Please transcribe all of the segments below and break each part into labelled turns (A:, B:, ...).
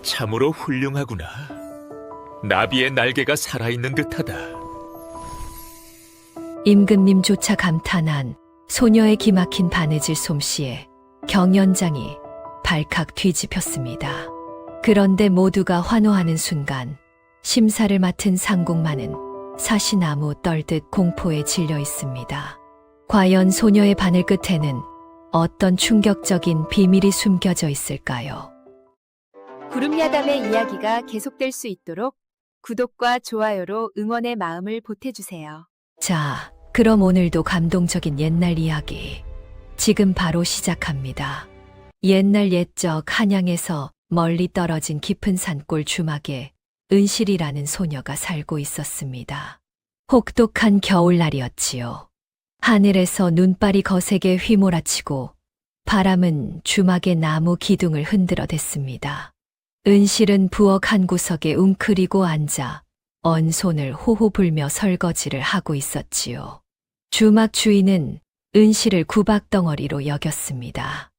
A: 참으로 훌륭하구나. 나비의 날개가 살아있는 듯하다.
B: 임금님조차 감탄한 소녀의 기막힌 바느질 솜씨에 경연장이 발칵 뒤집혔습니다. 그런데 모두가 환호하는 순간 심사를 맡은 상궁만은 사시나무 떨듯 공포에 질려 있습니다. 과연 소녀의 바늘 끝에는 어떤 충격적인 비밀이 숨겨져 있을까요?
C: 구름야담의 이야기가 계속될 수 있도록 구독과 좋아요로 응원의 마음을 보태주세요.
B: 자, 그럼 오늘도 감동적인 옛날 이야기 지금 바로 시작합니다. 옛날 옛적 한양에서 멀리 떨어진 깊은 산골 주막에 은실이라는 소녀가 살고 있었습니다. 혹독한 겨울날이었지요. 하늘에서 눈발이 거세게 휘몰아치고 바람은 주막의 나무 기둥을 흔들어댔습니다. 은실은 부엌 한 구석에 웅크리고 앉아 언손을 호호 불며 설거지를 하고 있었지요. 주막 주인은 은실을 구박덩어리로 여겼습니다.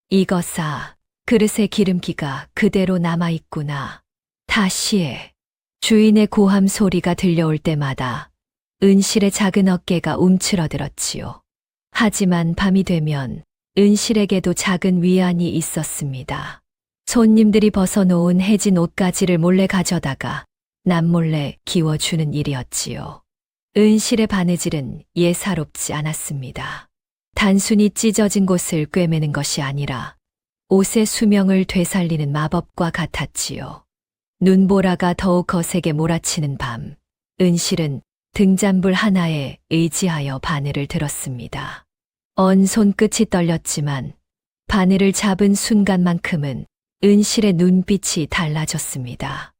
B: 이것아, 그릇에 기름기가 그대로 남아있구나. 다시 해. 주인의 고함 소리가 들려올 때마다 은실의 작은 어깨가 움츠러들었지요. 하지만 밤이 되면 은실에게도 작은 위안이 있었습니다. 손님들이 벗어놓은 해진 옷가지를 몰래 가져다가 남몰래 기워주는 일이었지요. 은실의 바느질은 예사롭지 않았습니다. 단순히 찢어진 곳을 꿰매는 것이 아니라 옷의 수명을 되살리는 마법과 같았지요. 눈보라가 더욱 거세게 몰아치는 밤, 은실은 등잔불 하나에 의지하여 바늘을 들었습니다. 언 손끝이 떨렸지만 바늘을 잡은 순간만큼은 은실의 눈빛이 달라졌습니다.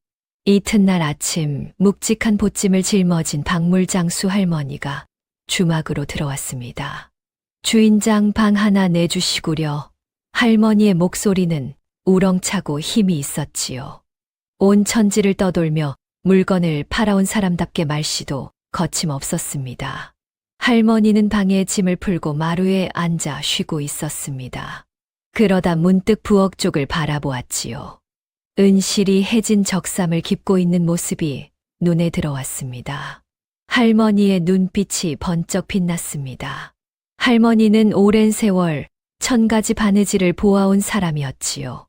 B: 이튿날 아침 묵직한 보찜을 짊어진 박물장수 할머니가 주막으로 들어왔습니다. 주인장 방 하나 내주시구려. 할머니의 목소리는 우렁차고 힘이 있었지요. 온 천지를 떠돌며 물건을 팔아온 사람답게 말씨도 거침없었습니다. 할머니는 방에 짐을 풀고 마루에 앉아 쉬고 있었습니다. 그러다 문득 부엌 쪽을 바라보았지요. 은실이 해진 적삼을 깁고 있는 모습이 눈에 들어왔습니다. 할머니의 눈빛이 번쩍 빛났습니다. 할머니는 오랜 세월 1000가지 바느질을 보아온 사람이었지요.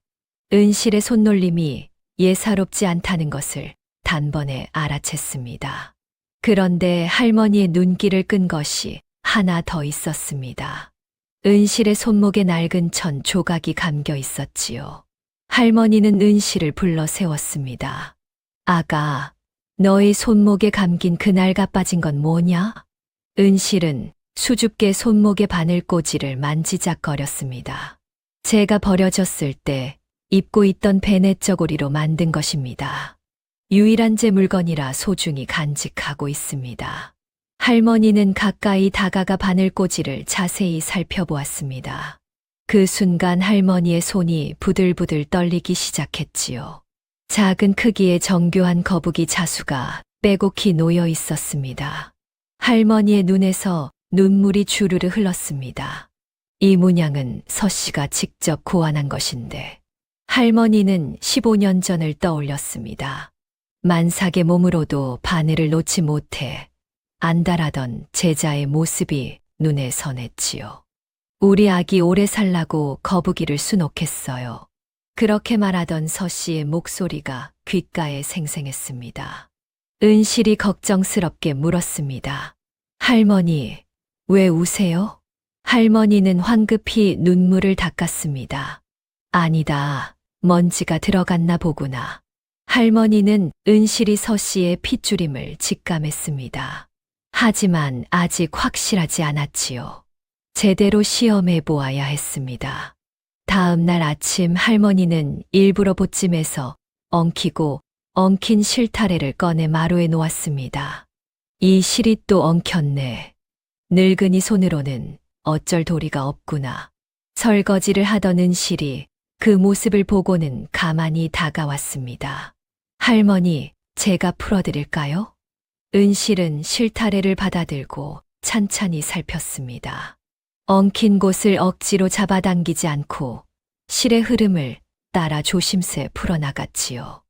B: 은실의 손놀림이 예사롭지 않다는 것을 단번에 알아챘습니다. 그런데 할머니의 눈길을 끈 것이 하나 더 있었습니다. 은실의 손목에 낡은 천 조각이 감겨 있었지요. 할머니는 은실을 불러 세웠습니다. 아가, 너의 손목에 감긴 그 낡아 빠진 건 뭐냐? 은실은 수줍게 손목의 바늘꽂이를 만지작거렸습니다. 제가 버려졌을 때 입고 있던 베네 저고리로 만든 것입니다. 유일한 제 물건이라 소중히 간직하고 있습니다. 할머니는 가까이 다가가 바늘꽂이를 자세히 살펴보았습니다. 그 순간 할머니의 손이 부들부들 떨리기 시작했지요. 작은 크기의 정교한 거북이 자수가 빼곡히 놓여 있었습니다. 할머니의 눈에서 눈물이 주르르 흘렀습니다. 이 문양은 서씨가 직접 고안한 것인데 할머니는 15년 전을 떠올렸습니다. 만삭의 몸으로도 바늘을 놓지 못해 안달하던 제자의 모습이 눈에 선했지요. 우리 아기 오래 살라고 거북이를 수놓겠어요. 그렇게 말하던 서씨의 목소리가 귓가에 생생했습니다. 은실이 걱정스럽게 물었습니다. 할머니, 왜 우세요? 할머니는 황급히 눈물을 닦았습니다. 아니다, 먼지가 들어갔나 보구나. 할머니는 은실이 서씨의 핏줄임을 직감했습니다. 하지만 아직 확실하지 않았지요. 제대로 시험해 보아야 했습니다. 다음 날 아침 할머니는 일부러 보찜에서 엉킨 실타래를 꺼내 마루에 놓았습니다. 이 실이 또 엉켰네. 늙은이 손으로는 어쩔 도리가 없구나. 설거지를 하던 은실이 그 모습을 보고는 가만히 다가왔습니다. 할머니, 제가 풀어드릴까요? 은실은 실타래를 받아들고 찬찬히 살폈습니다. 엉킨 곳을 억지로 잡아당기지 않고 실의 흐름을 따라 조심스레 풀어나갔지요.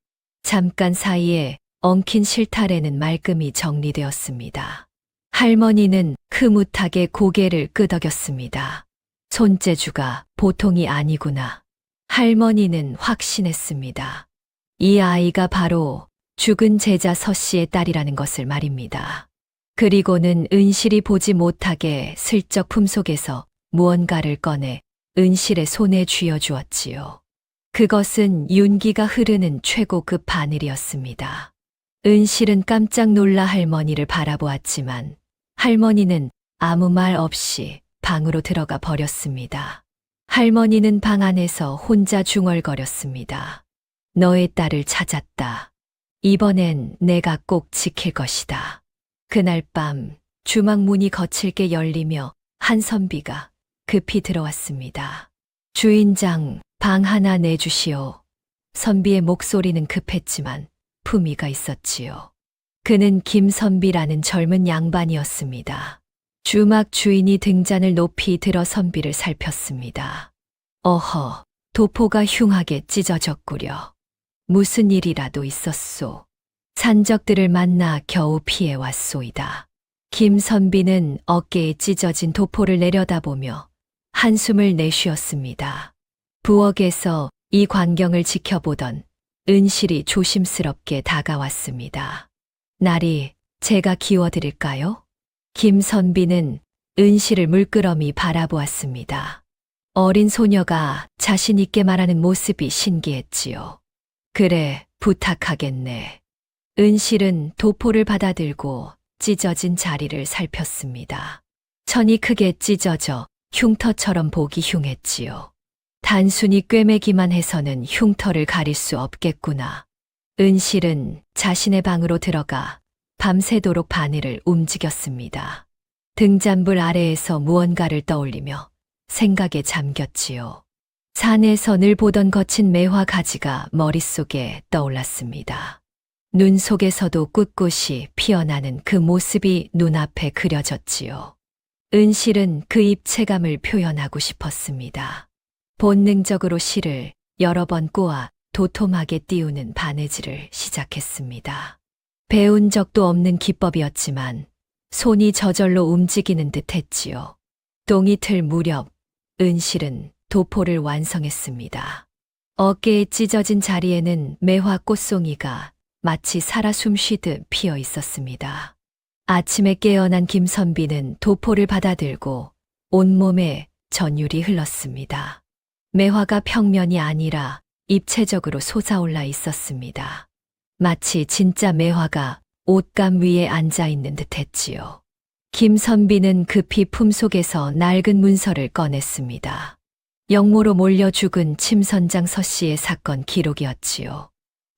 B: 잠깐 사이에 엉킨 실타래는 말끔히 정리되었습니다. 할머니는 흐뭇하게 고개를 끄덕였습니다. 손재주가 보통이 아니구나. 할머니는 확신했습니다. 이 아이가 바로 죽은 제자 서씨의 딸이라는 것을 말입니다. 그리고는 은실이 보지 못하게 슬쩍 품속에서 무언가를 꺼내 은실의 손에 쥐어주었지요. 그것은 윤기가 흐르는 최고급 바늘이었습니다. 은실은 깜짝 놀라 할머니를 바라보았지만 할머니는 아무 말 없이 방으로 들어가 버렸습니다. 할머니는 방 안에서 혼자 중얼거렸습니다. 너의 딸을 찾았다. 이번엔 내가 꼭 지킬 것이다. 그날 밤 주막 문이 거칠게 열리며 한선비가 급히 들어왔습니다. 주인장, 방 하나 내주시오. 선비의 목소리는 급했지만 품위가 있었지요. 그는 김선비라는 젊은 양반이었습니다. 주막 주인이 등잔을 높이 들어 선비를 살폈습니다. 어허, 도포가 흉하게 찢어졌구려. 무슨 일이라도 있었소. 산적들을 만나 겨우 피해왔소이다. 김선비는 어깨에 찢어진 도포를 내려다보며 한숨을 내쉬었습니다. 부엌에서 이 광경을 지켜보던 은실이 조심스럽게 다가왔습니다. 나리, 제가 기워드릴까요? 김선비는 은실을 물끄러미 바라보았습니다. 어린 소녀가 자신 있게 말하는 모습이 신기했지요. 그래, 부탁하겠네. 은실은 도포를 받아들고 찢어진 자리를 살폈습니다. 천이 크게 찢어져 흉터처럼 보기 흉했지요. 단순히 꿰매기만 해서는 흉터를 가릴 수 없겠구나. 은실은 자신의 방으로 들어가 밤새도록 바늘을 움직였습니다. 등잔불 아래에서 무언가를 떠올리며 생각에 잠겼지요. 산에서 늘 보던 거친 매화 가지가 머릿속에 떠올랐습니다. 눈 속에서도 꿋꿋이 피어나는 그 모습이 눈앞에 그려졌지요. 은실은 그 입체감을 표현하고 싶었습니다. 본능적으로 실을 여러 번 꼬아 도톰하게 띄우는 바느질을 시작했습니다. 배운 적도 없는 기법이었지만 손이 저절로 움직이는 듯 했지요. 똥이틀 무렵 은실은 도포를 완성했습니다. 어깨에 찢어진 자리에는 매화 꽃송이가 마치 살아 숨쉬듯 피어 있었습니다. 아침에 깨어난 김선비는 도포를 받아들고 온몸에 전율이 흘렀습니다. 매화가 평면이 아니라 입체적으로 솟아올라 있었습니다. 마치 진짜 매화가 옷감 위에 앉아 있는 듯 했지요. 김선비는 급히 품속에서 낡은 문서를 꺼냈습니다. 영모로 몰려 죽은 침선장 서씨의 사건 기록이었지요.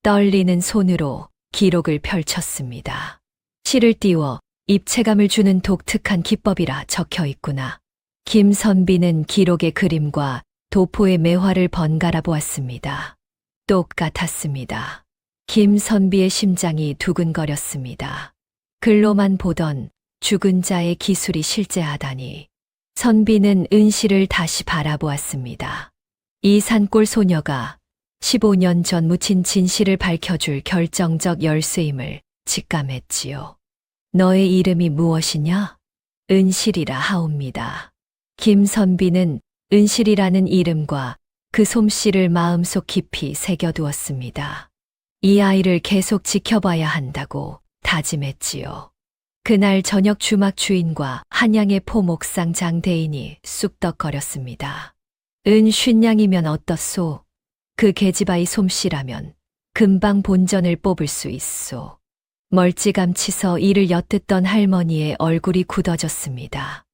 B: 떨리는 손으로 기록을 펼쳤습니다. 실을 띄워 입체감을 주는 독특한 기법이라 적혀 있구나. 김선비는 기록의 그림과 도포의 매화를 번갈아 보았습니다. 똑같았습니다. 김선비의 심장이 두근거렸습니다. 글로만 보던 죽은 자의 기술이 실제하다니. 선비는 은실을 다시 바라보았습니다. 이 산골 소녀가 15년 전 묻힌 진실을 밝혀줄 결정적 열쇠임을 직감했지요. 너의 이름이 무엇이냐? 은실이라 하옵니다. 김선비는 은실이라는 이름과 그 솜씨를 마음속 깊이 새겨두었습니다. 이 아이를 계속 지켜봐야 한다고 다짐했지요. 그날 저녁 주막 주인과 한양의 포목상 장대인이 쑥덕거렸습니다. 은 50냥이면 어떻소? 그 계집아이 솜씨라면 금방 본전을 뽑을 수 있소. 멀찌감치서 이를 엿듣던 할머니의 얼굴이 굳어졌습니다.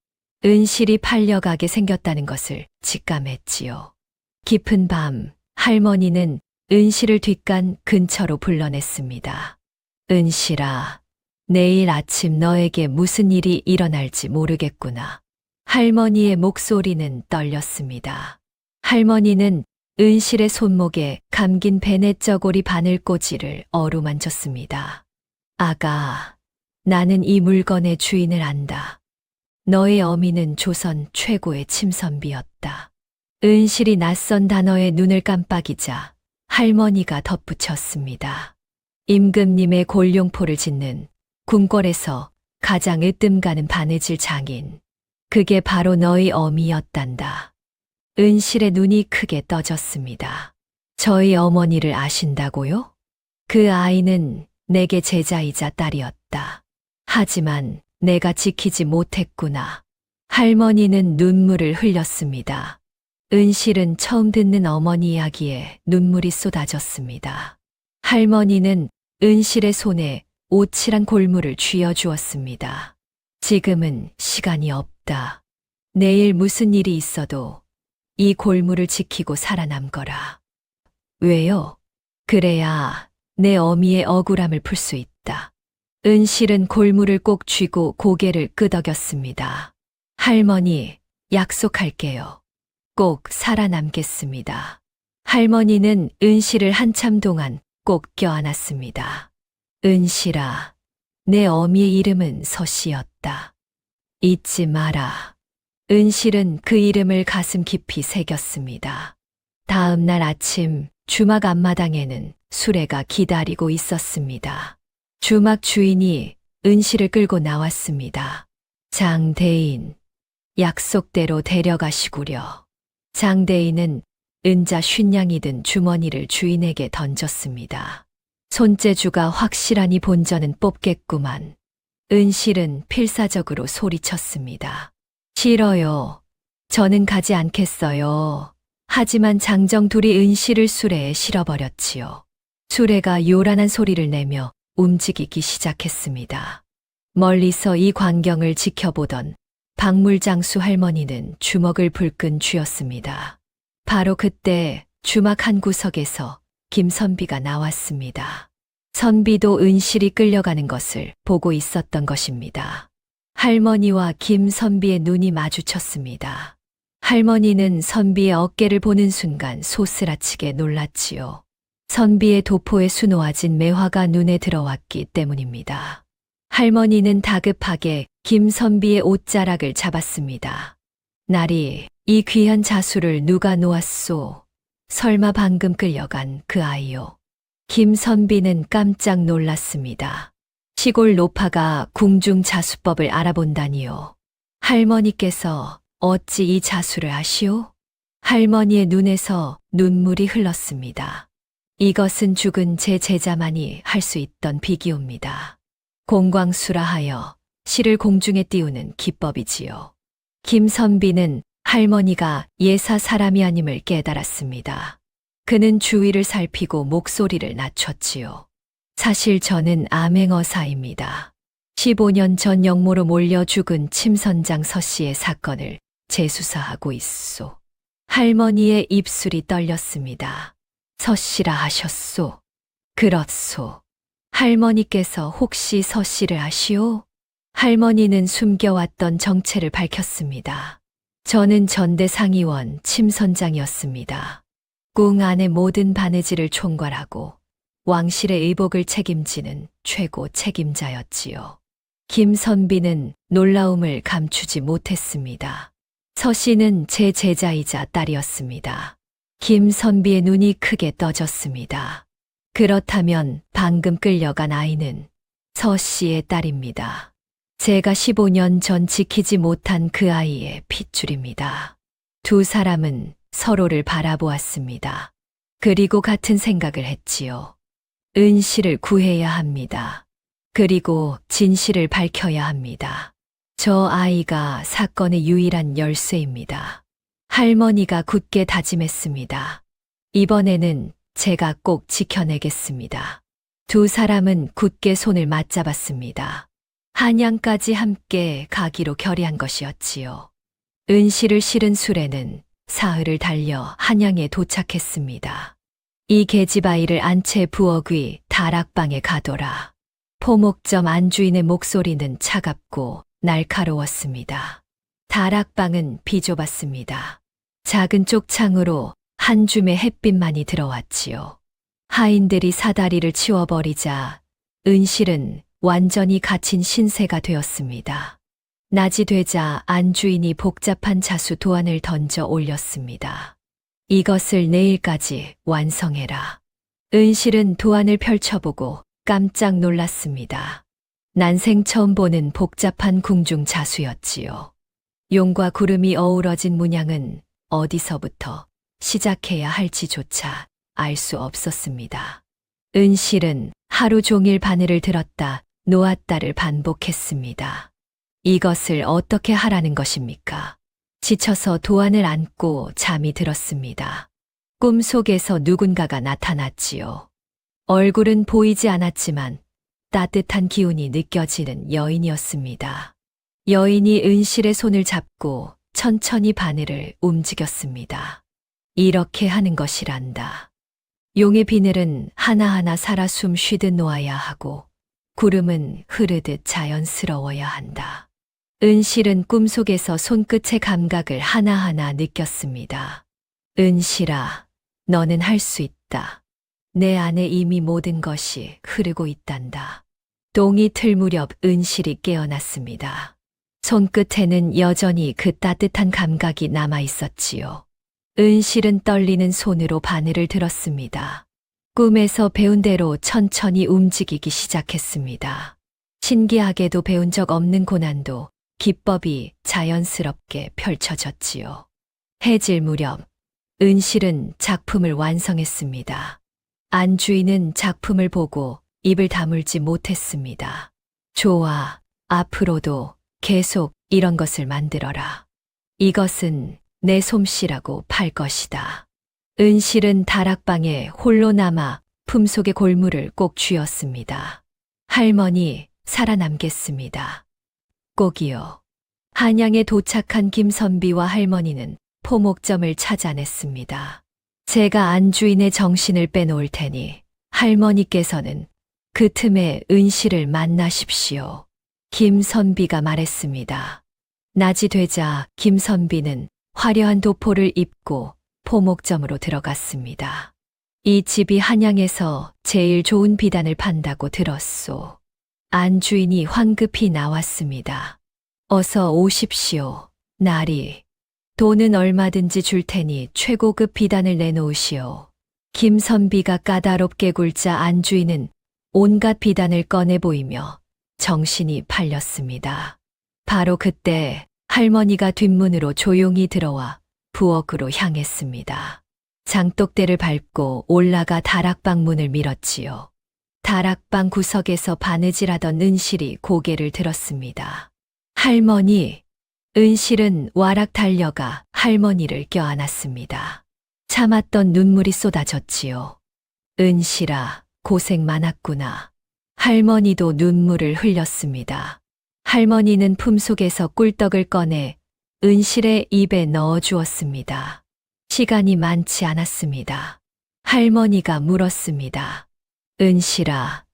B: 은실이 팔려가게 생겼다는 것을 직감했지요. 깊은 밤, 할머니는 은실을 뒷간 근처로 불러냈습니다. 은실아, 내일 아침 너에게 무슨 일이 일어날지 모르겠구나. 할머니의 목소리는 떨렸습니다. 할머니는 은실의 손목에 감긴 베넷저고리 바늘꽂이를 어루만졌습니다. 아가, 나는 이 물건의 주인을 안다. 너의 어미는 조선 최고의 침선비였다. 은실이 낯선 단어에 눈을 깜빡이자 할머니가 덧붙였습니다. 임금님의 골룡포를 짓는 궁궐에서 가장 으뜸 가는 바느질 장인. 그게 바로 너희 어미였단다. 은실의 눈이 크게 떠졌습니다. 저희 어머니를 아신다고요? 그 아이는 내게 제자이자 딸이었다. 하지만 내가 지키지 못했구나. 할머니는 눈물을 흘렸습니다. 은실은 처음 듣는 어머니 이야기에 눈물이 쏟아졌습니다. 할머니는 은실의 손에 오칠한 골무를 쥐어주었습니다. 지금은 시간이 없다. 내일 무슨 일이 있어도 이 골무를 지키고 살아남거라. 왜요? 그래야 내 어미의 억울함을 풀 수 있다. 은실은 골무를 꼭 쥐고 고개를 끄덕였습니다. 할머니, 약속할게요. 꼭 살아남겠습니다. 할머니는 은실을 한참 동안 꼭 껴안았습니다. 은실아, 내 어미의 이름은 서씨였다. 잊지 마라. 은실은 그 이름을 가슴 깊이 새겼습니다. 다음 날 아침 주막 앞마당에는 수레가 기다리고 있었습니다. 주막 주인이 은실을 끌고 나왔습니다. 장대인, 약속대로 데려가시구려. 장대인은 은자 50냥이 든 주머니를 주인에게 던졌습니다. 손재주가 확실하니 본전은 뽑겠구만. 은실은 필사적으로 소리쳤습니다. 싫어요. 저는 가지 않겠어요. 하지만 장정 둘이 은실을 수레에 실어버렸지요. 수레가 요란한 소리를 내며 움직이기 시작했습니다. 멀리서 이 광경을 지켜보던 박물장수 할머니는 주먹을 불끈 쥐었습니다. 바로 그때 주막 한 구석에서 김선비가 나왔습니다. 선비도 은실이 끌려가는 것을 보고 있었던 것입니다. 할머니와 김선비의 눈이 마주쳤습니다. 할머니는 선비의 어깨를 보는 순간 소스라치게 놀랐지요. 선비의 도포에 수놓아진 매화가 눈에 들어왔기 때문입니다. 할머니는 다급하게 김선비의 옷자락을 잡았습니다. 나리, 이 귀한 자수를 누가 놓았소? 설마 방금 끌려간 그 아이요. 김선비는 깜짝 놀랐습니다. 시골 노파가 궁중 자수법을 알아본다니요. 할머니께서 어찌 이 자수를 아시오? 할머니의 눈에서 눈물이 흘렀습니다. 이것은 죽은 제 제자만이 할 수 있던 비기옵니다. 공광수라 하여 실을 공중에 띄우는 기법이지요. 김선비는 할머니가 예사 사람이 아님을 깨달았습니다. 그는 주위를 살피고 목소리를 낮췄지요. 사실 저는 암행어사입니다. 15년 전 영모로 몰려 죽은 침선장 서씨의 사건을 재수사하고 있소. 할머니의 입술이 떨렸습니다. 서씨라 하셨소. 그렇소. 할머니께서 혹시 서씨를 아시오? 할머니는 숨겨왔던 정체를 밝혔습니다. 저는 전대 상의원 침선장이었습니다. 궁 안의 모든 바느질을 총괄하고 왕실의 의복을 책임지는 최고 책임자였지요. 김선비는 놀라움을 감추지 못했습니다. 서씨는 제 제자이자 딸이었습니다. 김선비의 눈이 크게 떠졌습니다. 그렇다면 방금 끌려간 아이는 서씨의 딸입니다. 제가 15년 전 지키지 못한 그 아이의 핏줄입니다. 두 사람은 서로를 바라보았습니다. 그리고 같은 생각을 했지요. 은실을 구해야 합니다. 그리고 진실을 밝혀야 합니다. 저 아이가 사건의 유일한 열쇠입니다. 할머니가 굳게 다짐했습니다. 이번에는 제가 꼭 지켜내겠습니다. 두 사람은 굳게 손을 맞잡았습니다. 한양까지 함께 가기로 결의한 것이었지요. 은실을 실은 수레는 사흘을 달려 한양에 도착했습니다. 이 계집아이를 안채 부엌 위 다락방에 가둬라. 포목점 안주인의 목소리는 차갑고 날카로웠습니다. 다락방은 비좁았습니다. 작은 쪽창으로 한 줌의 햇빛만이 들어왔지요. 하인들이 사다리를 치워버리자 은실은 완전히 갇힌 신세가 되었습니다. 낮이 되자 안주인이 복잡한 자수 도안을 던져 올렸습니다. 이것을 내일까지 완성해라. 은실은 도안을 펼쳐보고 깜짝 놀랐습니다. 난생 처음 보는 복잡한 궁중 자수였지요. 용과 구름이 어우러진 문양은 어디서부터 시작해야 할지조차 알 수 없었습니다. 은실은 하루 종일 바늘을 들었다 놓았다를 반복했습니다. 이것을 어떻게 하라는 것입니까? 지쳐서 도안을 안고 잠이 들었습니다. 꿈속에서 누군가가 나타났지요. 얼굴은 보이지 않았지만 따뜻한 기운이 느껴지는 여인이었습니다. 여인이 은실의 손을 잡고 천천히 바늘을 움직였습니다. 이렇게 하는 것이란다. 용의 비늘은 하나하나 살아 숨 쉬듯 놓아야 하고 구름은 흐르듯 자연스러워야 한다. 은실은 꿈속에서 손끝의 감각을 하나하나 느꼈습니다. 은실아, 너는 할 수 있다. 내 안에 이미 모든 것이 흐르고 있단다. 동이 틀 무렵 은실이 깨어났습니다. 손끝에는 여전히 그 따뜻한 감각이 남아 있었지요. 은실은 떨리는 손으로 바늘을 들었습니다. 꿈에서 배운 대로 천천히 움직이기 시작했습니다. 신기하게도 배운 적 없는 고난도 기법이 자연스럽게 펼쳐졌지요. 해질 무렵 은실은 작품을 완성했습니다. 안주인은 작품을 보고 입을 다물지 못했습니다. 좋아, 앞으로도 계속 이런 것을 만들어라. 이것은 내 솜씨라고 팔 것이다. 은실은 다락방에 홀로 남아 품속의 골무를 꼭 쥐었습니다. 할머니, 살아남겠습니다. 꼭이요. 한양에 도착한 김선비와 할머니는 포목점을 찾아냈습니다. 제가 안주인의 정신을 빼놓을 테니 할머니께서는 그 틈에 은실을 만나십시오. 김선비가 말했습니다. 낮이 되자 김선비는 화려한 도포를 입고 포목점으로 들어갔습니다. 이 집이 한양에서 제일 좋은 비단을 판다고 들었소. 안주인이 황급히 나왔습니다. 어서 오십시오. 나리. 돈은 얼마든지 줄 테니 최고급 비단을 내놓으시오. 김선비가 까다롭게 굴자 안주인은 온갖 비단을 꺼내 보이며 정신이 팔렸습니다. 바로 그때 할머니가 뒷문으로 조용히 들어와 부엌으로 향했습니다. 장독대를 밟고 올라가 다락방 문을 밀었지요. 다락방 구석에서 바느질하던 은실이 고개를 들었습니다. 할머니, 은실은 와락 달려가 할머니를 껴안았습니다. 참았던 눈물이 쏟아졌지요. 은실아, 고생 많았구나. 할머니도 눈물을 흘렸습니다. 할머니는 품속에서 꿀떡을 꺼내 은실의 입에 넣어 주었습니다. 시간이 많지 않았습니다. 할머니가 물었습니다. 은실아,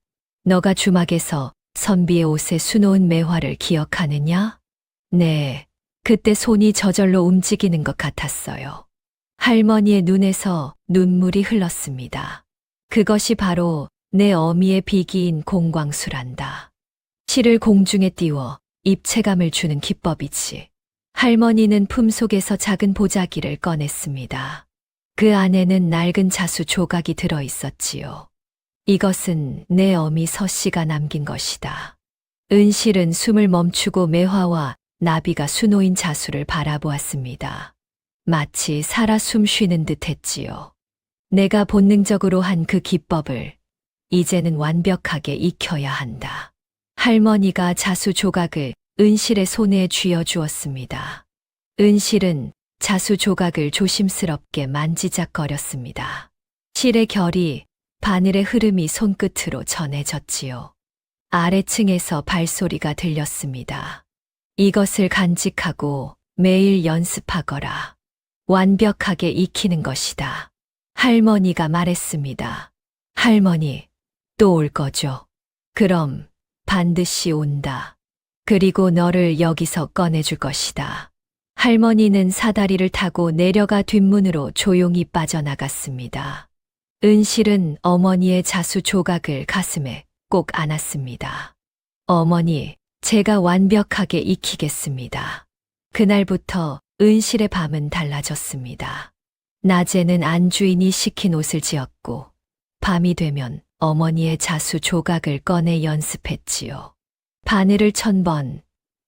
B: 너가 주막에서 선비의 옷에 수놓은 매화를 기억하느냐? 네, 그때 손이 저절로 움직이는 것 같았어요. 할머니의 눈에서 눈물이 흘렀습니다. 그것이 바로 내 어미의 비기인 공광수란다. 실을 공중에 띄워 입체감을 주는 기법이지. 할머니는 품속에서 작은 보자기를 꺼냈습니다. 그 안에는 낡은 자수 조각이 들어 있었지요. 이것은 내 어미 서씨가 남긴 것이다. 은실은 숨을 멈추고 매화와 나비가 수놓인 자수를 바라보았습니다. 마치 살아 숨 쉬는 듯 했지요. 내가 본능적으로 한 그 기법을 이제는 완벽하게 익혀야 한다. 할머니가 자수 조각을 은실의 손에 쥐어 주었습니다. 은실은 자수 조각을 조심스럽게 만지작거렸습니다. 실의 결이 바늘의 흐름이 손끝으로 전해졌지요. 아래층에서 발소리가 들렸습니다. 이것을 간직하고 매일 연습하거라. 완벽하게 익히는 것이다. 할머니가 말했습니다. 할머니, 또 올 거죠? 그럼 반드시 온다. 그리고 너를 여기서 꺼내줄 것이다. 할머니는 사다리를 타고 내려가 뒷문으로 조용히 빠져나갔습니다. 은실은 어머니의 자수 조각을 가슴에 꼭 안았습니다. 어머니, 제가 완벽하게 익히겠습니다. 그날부터 은실의 밤은 달라졌습니다. 낮에는 안주인이 시킨 옷을 지었고, 밤이 되면 어머니의 자수 조각을 꺼내 연습했지요. 바늘을 1000번,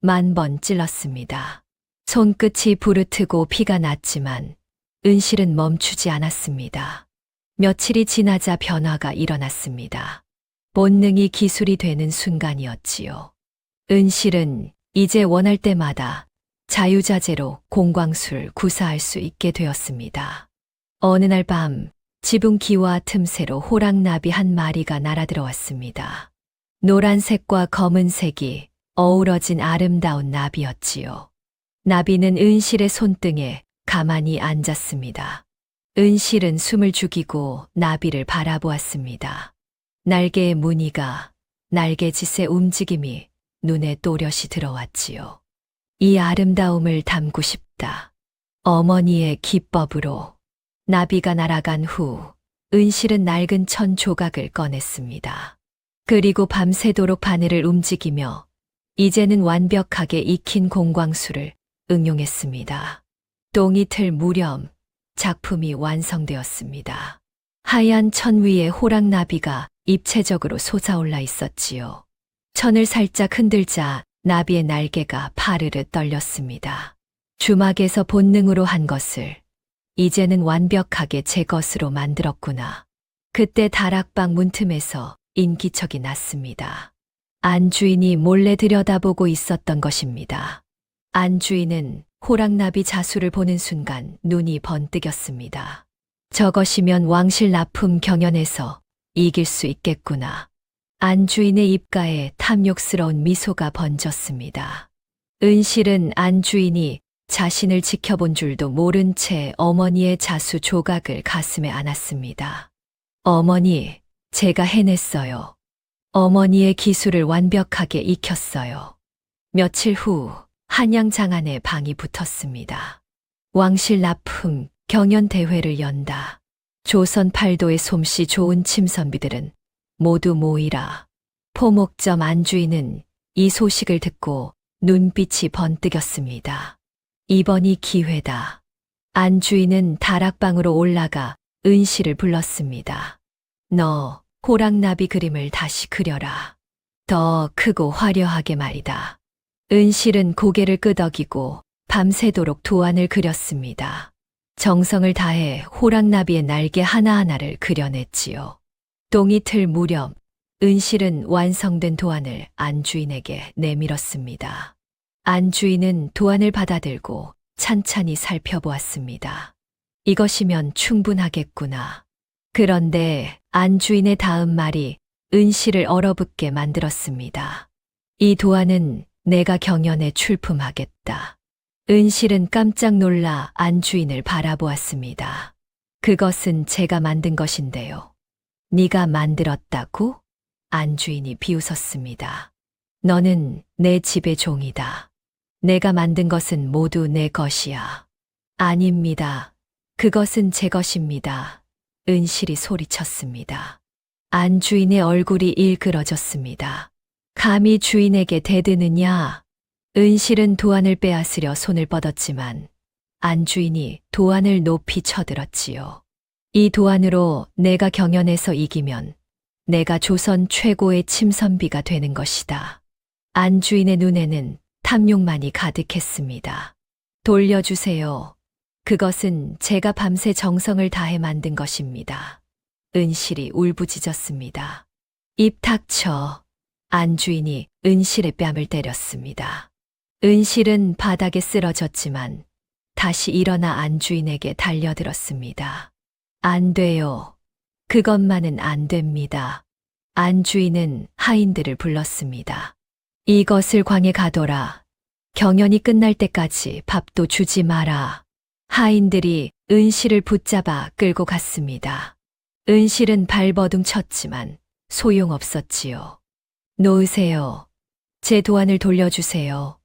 B: 10,000번 찔렀습니다. 손끝이 부르트고 피가 났지만 은실은 멈추지 않았습니다. 며칠이 지나자 변화가 일어났습니다. 본능이 기술이 되는 순간이었지요. 은실은 이제 원할 때마다 자유자재로 공광술 구사할 수 있게 되었습니다. 어느 날 밤 지붕 기와 틈새로 호랑나비 한 마리가 날아들어왔습니다. 노란색과 검은색이 어우러진 아름다운 나비였지요. 나비는 은실의 손등에 가만히 앉았습니다. 은실은 숨을 죽이고 나비를 바라보았습니다. 날개의 무늬가, 날개짓의 움직임이 눈에 또렷이 들어왔지요. 이 아름다움을 담고 싶다. 어머니의 기법으로. 나비가 날아간 후 은실은 낡은 천 조각을 꺼냈습니다. 그리고 밤새도록 바늘을 움직이며 이제는 완벽하게 익힌 공광술을 응용했습니다. 똥이틀 무렵 작품이 완성되었습니다. 하얀 천 위에 호랑나비가 입체적으로 솟아올라 있었지요. 천을 살짝 흔들자 나비의 날개가 파르르 떨렸습니다. 주막에서 본능으로 한 것을 이제는 완벽하게 제 것으로 만들었구나. 그때 다락방 문틈에서 인기척이 났습니다. 안주인이 몰래 들여다보고 있었던 것입니다. 안주인은 호랑나비 자수를 보는 순간 눈이 번뜩였습니다. 저것이면 왕실 납품 경연에서 이길 수 있겠구나. 안주인의 입가에 탐욕스러운 미소가 번졌습니다. 은실은 안주인이 자신을 지켜본 줄도 모른 채 어머니의 자수 조각을 가슴에 안았습니다. 어머니, 제가 해냈어요. 어머니의 기술을 완벽하게 익혔어요. 며칠 후 한양 장안에 방이 붙었습니다. 왕실 납품 경연 대회를 연다. 조선 팔도의 솜씨 좋은 침선비들은 모두 모이라. 포목점 안주인은 이 소식을 듣고 눈빛이 번뜩였습니다. 이번이 기회다. 안주인은 다락방으로 올라가 은실을 불렀습니다. 너 호랑나비 그림을 다시 그려라. 더 크고 화려하게 말이다. 은실은 고개를 끄덕이고 밤새도록 도안을 그렸습니다. 정성을 다해 호랑나비의 날개 하나하나를 그려냈지요. 똥이틀 무렵 은실은 완성된 도안을 안주인에게 내밀었습니다. 안주인은 도안을 받아들고 찬찬히 살펴보았습니다. 이것이면 충분하겠구나. 그런데 안주인의 다음 말이 은실을 얼어붙게 만들었습니다. 이 도안은 내가 경연에 출품하겠다. 은실은 깜짝 놀라 안주인을 바라보았습니다. 그것은 제가 만든 것인데요. 네가 만들었다고? 안주인이 비웃었습니다. 너는 내 집의 종이다. 내가 만든 것은 모두 내 것이야. 아닙니다. 그것은 제 것입니다. 은실이 소리쳤습니다. 안주인의 얼굴이 일그러졌습니다. 감히 주인에게 대드느냐? 은실은 도안을 빼앗으려 손을 뻗었지만 안주인이 도안을 높이 쳐들었지요. 이 도안으로 내가 경연에서 이기면 내가 조선 최고의 침선비가 되는 것이다. 안주인의 눈에는 탐욕만이 가득했습니다. 돌려주세요. 그것은 제가 밤새 정성을 다해 만든 것입니다. 은실이 울부짖었습니다. 입 닥쳐. 안주인이 은실의 뺨을 때렸습니다. 은실은 바닥에 쓰러졌지만 다시 일어나 안주인에게 달려들었습니다. 안 돼요. 그것만은 안 됩니다. 안주인은 하인들을 불렀습니다. 이것을 광에 가둬라. 경연이 끝날 때까지 밥도 주지 마라. 하인들이 은실을 붙잡아 끌고 갔습니다. 은실은 발버둥 쳤지만 소용없었지요. 놓으세요. 제 도안을 돌려주세요.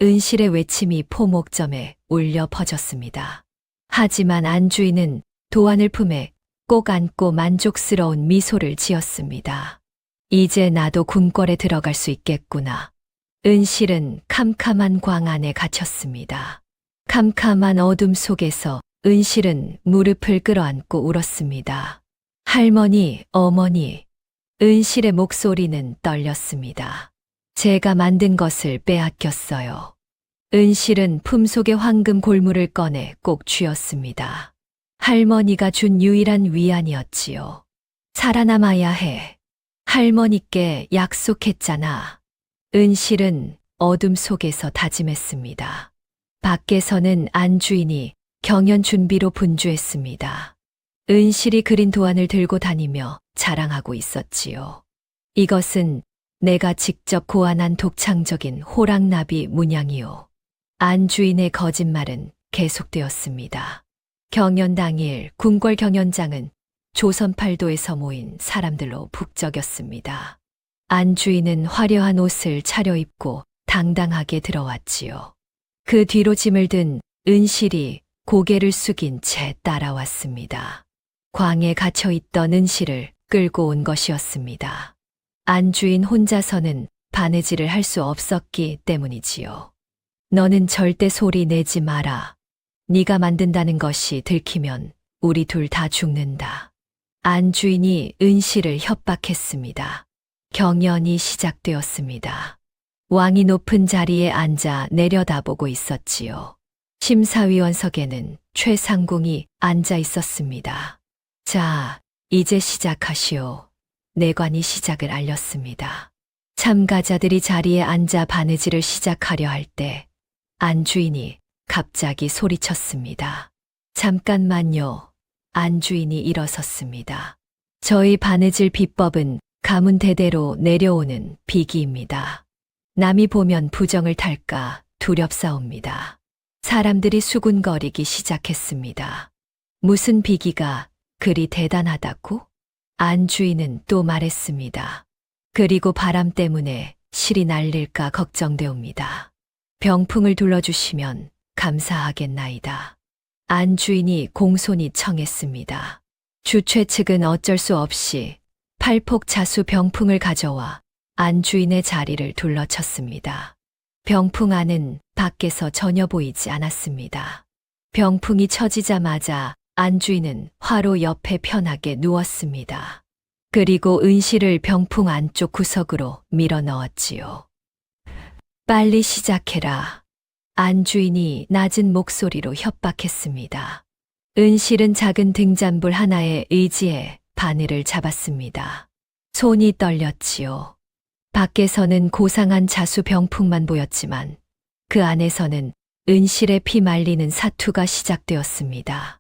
B: 은실의 외침이 포목점에 울려 퍼졌습니다. 하지만 안주인은 도안을 품에 꼭 안고 만족스러운 미소를 지었습니다. 이제 나도 궁궐에 들어갈 수 있겠구나. 은실은 캄캄한 광 안에 갇혔습니다. 캄캄한 어둠 속에서 은실은 무릎을 끌어안고 울었습니다. 할머니, 어머니. 은실의 목소리는 떨렸습니다. 제가 만든 것을 빼앗겼어요. 은실은 품속의 황금 골무를 꺼내 꼭 쥐었습니다. 할머니가 준 유일한 위안이었지요. 살아남아야 해. 할머니께 약속했잖아. 은실은 어둠 속에서 다짐했습니다. 밖에서는 안주인이 경연 준비로 분주했습니다. 은실이 그린 도안을 들고 다니며 자랑하고 있었지요. 이것은 내가 직접 고안한 독창적인 호랑나비 문양이요. 안주인의 거짓말은 계속되었습니다. 경연 당일 궁궐 경연장은 조선팔도에서 모인 사람들로 북적였습니다. 안주인은 화려한 옷을 차려입고 당당하게 들어왔지요. 그 뒤로 짐을 든 은실이 고개를 숙인 채 따라왔습니다. 광에 갇혀있던 은실을 끌고 온 것이었습니다. 안주인 혼자서는 바느질을 할 수 없었기 때문이지요. 너는 절대 소리 내지 마라. 네가 만든다는 것이 들키면 우리 둘 다 죽는다. 안주인이 은실을 협박했습니다. 경연이 시작되었습니다. 왕이 높은 자리에 앉아 내려다보고 있었지요. 심사위원석에는 최상궁이 앉아 있었습니다. 자, 이제 시작하시오. 내관이 시작을 알렸습니다. 참가자들이 자리에 앉아 바느질을 시작하려 할 때 안주인이 갑자기 소리쳤습니다. 잠깐만요. 안주인이 일어섰습니다. 저희 바느질 비법은 가문 대대로 내려오는 비기입니다. 남이 보면 부정을 탈까 두렵사옵니다. 사람들이 수군거리기 시작했습니다. 무슨 비기가 그리 대단하다고? 안주인은 또 말했습니다. 그리고 바람 때문에 실이 날릴까 걱정되옵니다. 병풍을 둘러주시면 감사하겠나이다. 안주인이 공손히 청했습니다. 주최 측은 어쩔 수 없이 팔폭자수 병풍을 가져와 안주인의 자리를 둘러쳤습니다. 병풍 안은 밖에서 전혀 보이지 않았습니다. 병풍이 쳐지자마자 안주인은 화로 옆에 편하게 누웠습니다. 그리고 은실을 병풍 안쪽 구석으로 밀어 넣었지요. 빨리 시작해라. 안주인이 낮은 목소리로 협박했습니다. 은실은 작은 등잔불 하나에 의지해 바늘을 잡았습니다. 손이 떨렸지요. 밖에서는 고상한 자수 병풍만 보였지만 그 안에서는 은실의 피 말리는 사투가 시작되었습니다.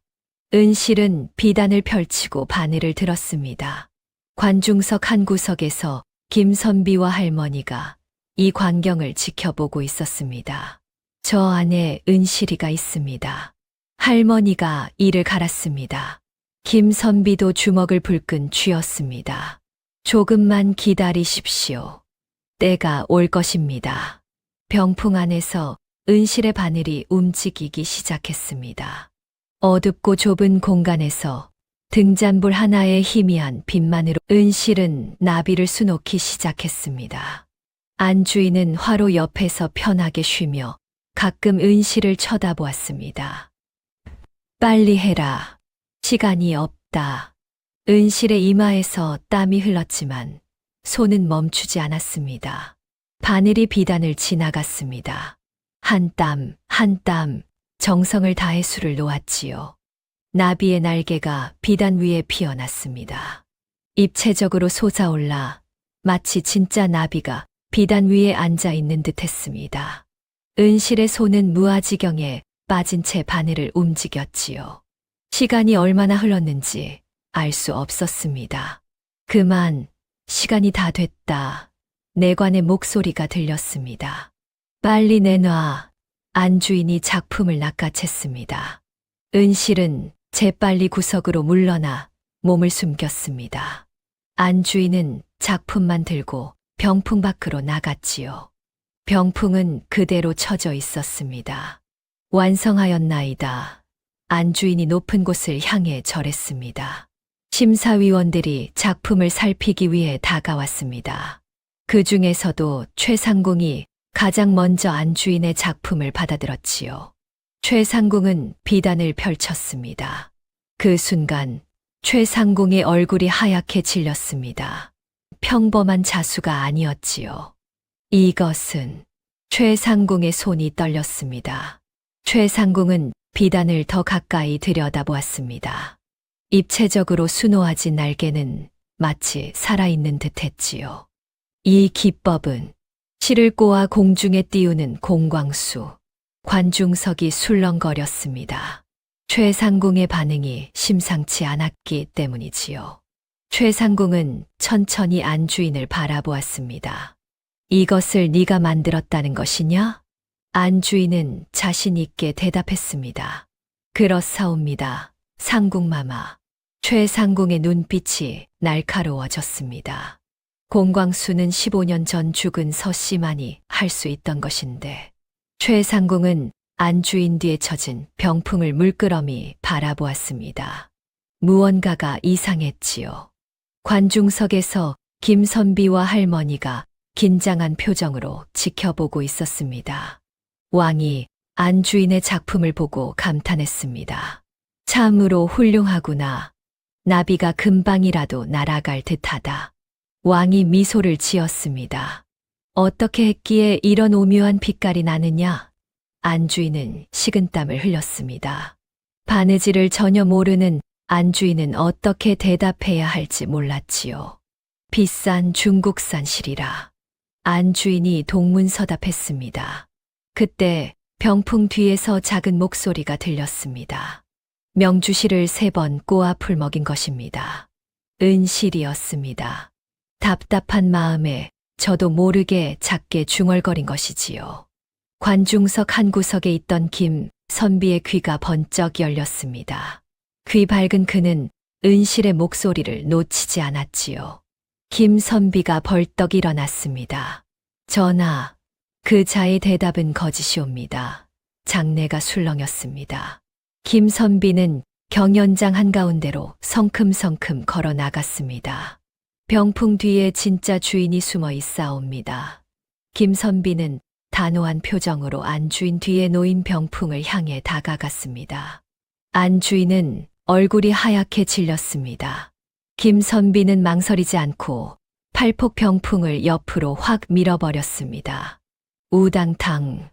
B: 은실은 비단을 펼치고 바늘을 들었습니다. 관중석 한 구석에서 김선비와 할머니가 이 광경을 지켜보고 있었습니다. 저 안에 은실이가 있습니다. 할머니가 이를 갈았습니다. 김선비도 주먹을 불끈 쥐었습니다. 조금만 기다리십시오. 때가 올 것입니다. 병풍 안에서 은실의 바늘이 움직이기 시작했습니다. 어둡고 좁은 공간에서 등잔불 하나의 희미한 빛만으로 은실은 나비를 수놓기 시작했습니다. 안주인은 화로 옆에서 편하게 쉬며 가끔 은실을 쳐다보았습니다. 빨리 해라. 시간이 없다. 은실의 이마에서 땀이 흘렀지만 손은 멈추지 않았습니다. 바늘이 비단을 지나갔습니다. 한 땀, 한 땀, 정성을 다해 수를 놓았지요. 나비의 날개가 비단 위에 피어났습니다. 입체적으로 솟아올라 마치 진짜 나비가 비단 위에 앉아 있는 듯 했습니다. 은실의 손은 무아지경에 빠진 채 바늘을 움직였지요. 시간이 얼마나 흘렀는지 알 수 없었습니다. 그만, 시간이 다 됐다. 내관의 목소리가 들렸습니다. 빨리 내놔. 안주인이 작품을 낚아챘습니다. 은실은 재빨리 구석으로 물러나 몸을 숨겼습니다. 안주인은 작품만 들고 병풍 밖으로 나갔지요. 병풍은 그대로 쳐져 있었습니다. 완성하였나이다. 안주인이 높은 곳을 향해 절했습니다. 심사위원들이 작품을 살피기 위해 다가왔습니다. 그 중에서도 최상궁이 가장 먼저 안주인의 작품을 받아들었지요. 최상궁은 비단을 펼쳤습니다. 그 순간 최상궁의 얼굴이 하얗게 질렸습니다. 평범한 자수가 아니었지요. 이것은 최상궁의 손이 떨렸습니다. 최상궁은 비단을 더 가까이 들여다보았습니다. 입체적으로 수놓아진 날개는 마치 살아있는 듯 했지요. 이 기법은 실을 꼬아 공중에 띄우는 공광수. 관중석이 술렁거렸습니다. 최상궁의 반응이 심상치 않았기 때문이지요. 최상궁은 천천히 안주인을 바라보았습니다. 이것을 네가 만들었다는 것이냐? 안주인은 자신 있게 대답했습니다. 그렇사옵니다. 상궁마마. 최상궁의 눈빛이 날카로워졌습니다. 공광수는 15년 전 죽은 서씨만이 할 수 있던 것인데 최상궁은 안주인 뒤에 처진 병풍을 물끄러미 바라보았습니다. 무언가가 이상했지요. 관중석에서 김선비와 할머니가 긴장한 표정으로 지켜보고 있었습니다. 왕이 안주인의 작품을 보고 감탄했습니다. 참으로 훌륭하구나. 나비가 금방이라도 날아갈 듯하다. 왕이 미소를 지었습니다. 어떻게 했기에 이런 오묘한 빛깔이 나느냐? 안주인은 식은땀을 흘렸습니다. 바느질을 전혀 모르는 안주인은 어떻게 대답해야 할지 몰랐지요. 비싼 중국산 실이라. 안주인이 동문서답했습니다. 그때 병풍 뒤에서 작은 목소리가 들렸습니다. 명주실을 3번 꼬아 풀먹인 것입니다. 은실이었습니다. 답답한 마음에 저도 모르게 작게 중얼거린 것이지요. 관중석 한 구석에 있던 김선비의 귀가 번쩍 열렸습니다. 귀 밝은 그는 은실의 목소리를 놓치지 않았지요. 김선비가 벌떡 일어났습니다. 전하, 그 자의 대답은 거짓이옵니다. 장내가 술렁였습니다. 김선비는 경연장 한가운데로 성큼성큼 걸어 나갔습니다. 병풍 뒤에 진짜 주인이 숨어 있사옵니다. 김선비는 단호한 표정으로 안주인 뒤에 놓인 병풍을 향해 다가갔습니다. 안주인은 얼굴이 하얗게 질렸습니다. 김선비는 망설이지 않고 팔폭 병풍을 옆으로 확 밀어버렸습니다. 우당탕,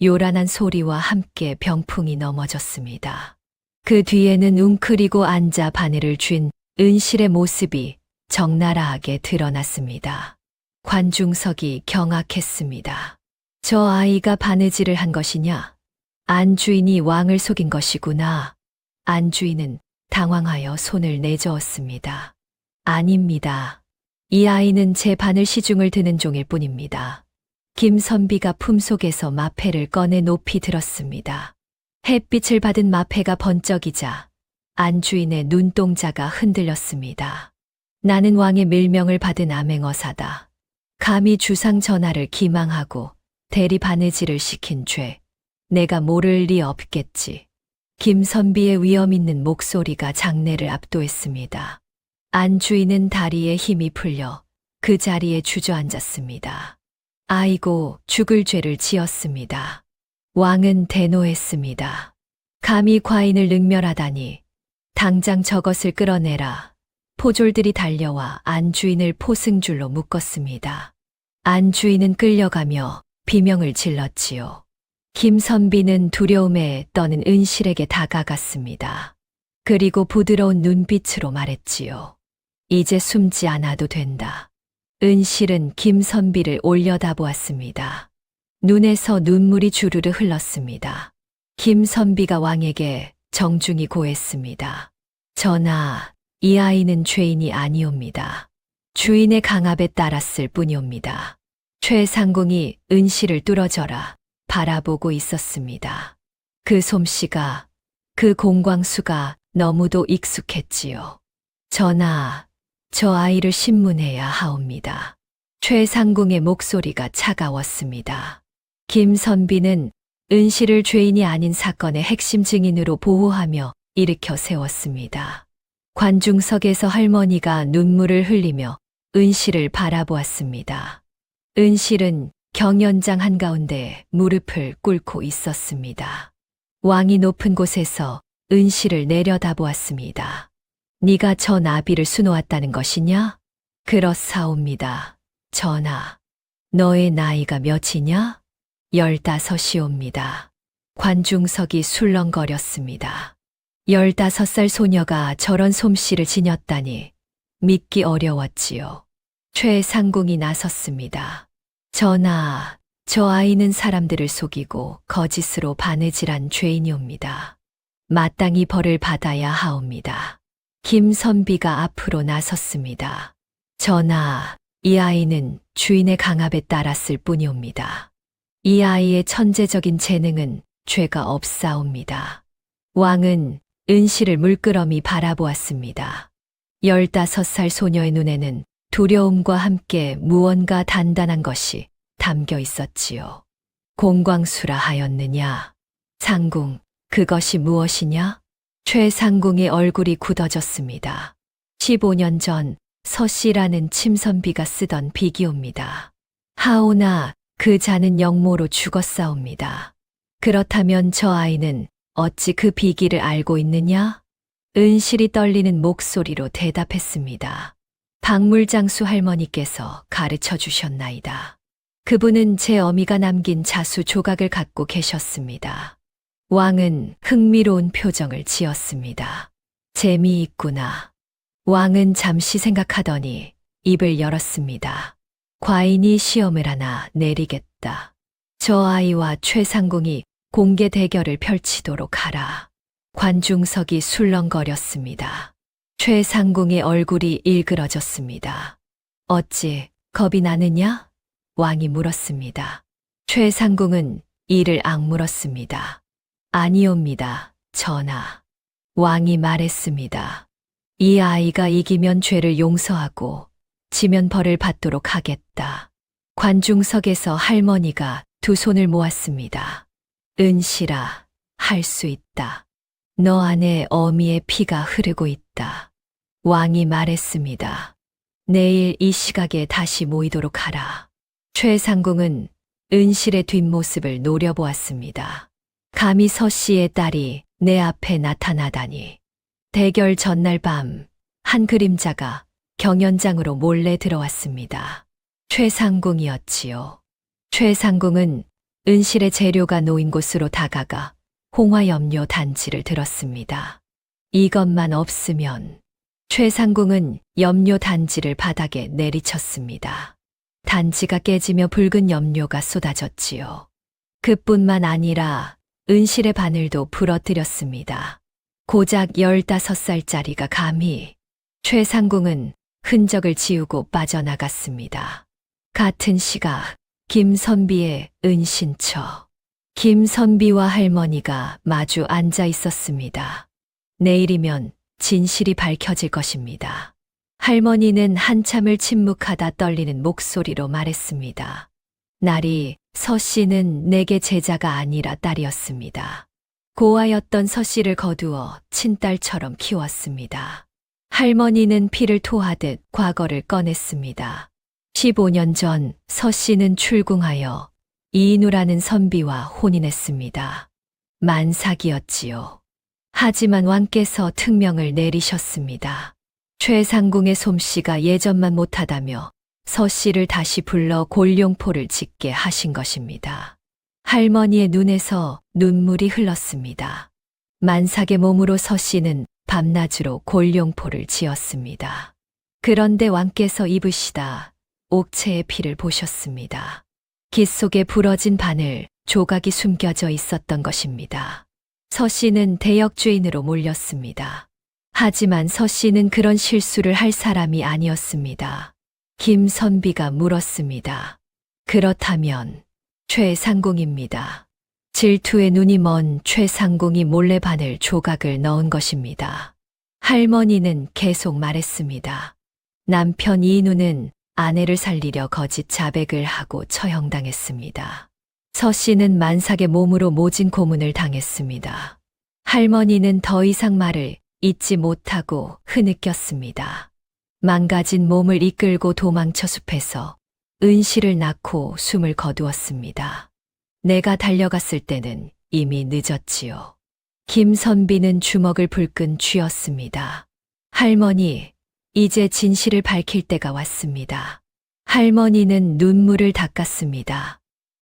B: 요란한 소리와 함께 병풍이 넘어졌습니다. 그 뒤에는 웅크리고 앉아 바늘을 쥔 은실의 모습이 적나라하게 드러났습니다. 관중석이 경악했습니다. 저 아이가 바느질을 한 것이냐? 안주인이 왕을 속인 것이구나. 안주인은 당황하여 손을 내저었습니다. 아닙니다. 이 아이는 제 바늘 시중을 드는 종일 뿐입니다. 김선비가 품속에서 마패를 꺼내 높이 들었습니다. 햇빛을 받은 마패가 번쩍이자 안주인의 눈동자가 흔들렸습니다. 나는 왕의 밀명을 받은 암행어사다. 감히 주상 전하를 기망하고 대리 바느질을 시킨 죄. 내가 모를 리 없겠지. 김선비의 위험 있는 목소리가 장내를 압도했습니다. 안주인은 다리에 힘이 풀려 그 자리에 주저앉았습니다. 아이고, 죽을 죄를 지었습니다. 왕은 대노했습니다. 감히 과인을 능멸하다니. 당장 저것을 끌어내라. 포졸들이 달려와 안주인을 포승줄로 묶었습니다. 안주인은 끌려가며 비명을 질렀지요. 김선비는 두려움에 떠는 은실에게 다가갔습니다. 그리고 부드러운 눈빛으로 말했지요. 이제 숨지 않아도 된다. 은실은 김선비를 올려다보았습니다. 눈에서 눈물이 주르르 흘렀습니다. 김선비가 왕에게 정중히 고했습니다. 전하, 이 아이는 죄인이 아니옵니다. 주인의 강압에 따랐을 뿐이옵니다. 최상궁이 은실을 뚫어져라 바라보고 있었습니다. 그 솜씨가, 그 공광수가 너무도 익숙했지요. 전하, 저 아이를 신문해야 하옵니다. 최상궁의 목소리가 차가웠습니다. 김선비는 은실을 죄인이 아닌 사건의 핵심 증인으로 보호하며 일으켜 세웠습니다. 관중석에서 할머니가 눈물을 흘리며 은실을 바라보았습니다. 은실은 경연장 한가운데 무릎을 꿇고 있었습니다. 왕이 높은 곳에서 은실을 내려다보았습니다. 네가 저 나비를 수놓았다는 것이냐? 그렇사옵니다. 전하. 너의 나이가 몇이냐? 15이옵니다. 관중석이 술렁거렸습니다. 15살 소녀가 저런 솜씨를 지녔다니 믿기 어려웠지요. 최상궁이 나섰습니다. 전하, 저 아이는 사람들을 속이고 거짓으로 바느질한 죄인이옵니다. 마땅히 벌을 받아야 하옵니다. 김선비가 앞으로 나섰습니다. 전하, 이 아이는 주인의 강압에 따랐을 뿐이옵니다. 이 아이의 천재적인 재능은 죄가 없사옵니다. 왕은 은실을 물끄러미 바라보았습니다. 15살 소녀의 눈에는 두려움과 함께 무언가 단단한 것이 담겨 있었지요. 공광수라 하였느냐? 상궁, 그것이 무엇이냐? 최상궁의 얼굴이 굳어졌습니다. 15년 전 서씨라는 침선비가 쓰던 비기옵니다. 하오나 그 자는 영모로 죽었사옵니다. 그렇다면 저 아이는 어찌 그 비기를 알고 있느냐? 은실이 떨리는 목소리로 대답했습니다. 박물장수 할머니께서 가르쳐 주셨나이다. 그분은 제 어미가 남긴 자수 조각을 갖고 계셨습니다. 왕은 흥미로운 표정을 지었습니다. 재미있구나. 왕은 잠시 생각하더니 입을 열었습니다. 과인이 시험을 하나 내리겠다. 저 아이와 최상궁이 공개 대결을 펼치도록 하라. 관중석이 술렁거렸습니다. 최상궁의 얼굴이 일그러졌습니다. 어찌 겁이 나느냐? 왕이 물었습니다. 최상궁은 이를 악물었습니다. 아니옵니다, 전하. 왕이 말했습니다. 이 아이가 이기면 죄를 용서하고 지면 벌을 받도록 하겠다. 관중석에서 할머니가 두 손을 모았습니다. 은실아, 할 수 있다. 너 안에 어미의 피가 흐르고 있다. 왕이 말했습니다. 내일 이 시각에 다시 모이도록 하라. 최상궁은 은실의 뒷모습을 노려보았습니다. 감히 서씨의 딸이 내 앞에 나타나다니. 대결 전날 밤, 한 그림자가 경연장으로 몰래 들어왔습니다. 최상궁이었지요. 최상궁은 은실의 재료가 놓인 곳으로 다가가 홍화염료 단지를 들었습니다. 이것만 없으면 최상궁은 염료 단지를 바닥에 내리쳤습니다. 단지가 깨지며 붉은 염료가 쏟아졌지요. 그뿐만 아니라 은실의 바늘도 부러뜨렸습니다. 고작 15살짜리가 감히. 최상궁은 흔적을 지우고 빠져나갔습니다. 같은 시각 김선비의 은신처. 김선비와 할머니가 마주 앉아 있었습니다. 내일이면 진실이 밝혀질 것입니다. 할머니는 한참을 침묵하다 떨리는 목소리로 말했습니다. 날이 서씨는 내게 제자가 아니라 딸이었습니다. 고아였던 서씨를 거두어 친딸처럼 키웠습니다. 할머니는 피를 토하듯 과거를 꺼냈습니다. 15년 전 서씨는 출궁하여 이인우라는 선비와 혼인했습니다. 만삭이었지요. 하지만 왕께서 특명을 내리셨습니다. 최상궁의 솜씨가 예전만 못하다며 서씨를 다시 불러 골룡포를 짓게 하신 것입니다. 할머니의 눈에서 눈물이 흘렀습니다. 만삭의 몸으로 서씨는 밤낮으로 골룡포를 지었습니다. 그런데 왕께서 입으시다 옥체의 피를 보셨습니다. 깃 속에 부러진 바늘, 조각이 숨겨져 있었던 것입니다. 서씨는 대역죄인으로 몰렸습니다. 하지만 서씨는 그런 실수를 할 사람이 아니었습니다. 김선비가 물었습니다. 그렇다면 최상궁입니다. 질투에 눈이 먼 최상궁이 몰래 바늘 조각을 넣은 것입니다. 할머니는 계속 말했습니다. 남편 이인우는 아내를 살리려 거짓 자백을 하고 처형당했습니다. 서씨는 만삭의 몸으로 모진 고문을 당했습니다. 할머니는 더 이상 말을 잇지 못하고 흐느꼈습니다. 망가진 몸을 이끌고 도망쳐 숲에서 은실을 낳고 숨을 거두었습니다. 내가 달려갔을 때는 이미 늦었지요. 김선비는 주먹을 불끈 쥐었습니다. 할머니, 이제 진실을 밝힐 때가 왔습니다. 할머니는 눈물을 닦았습니다.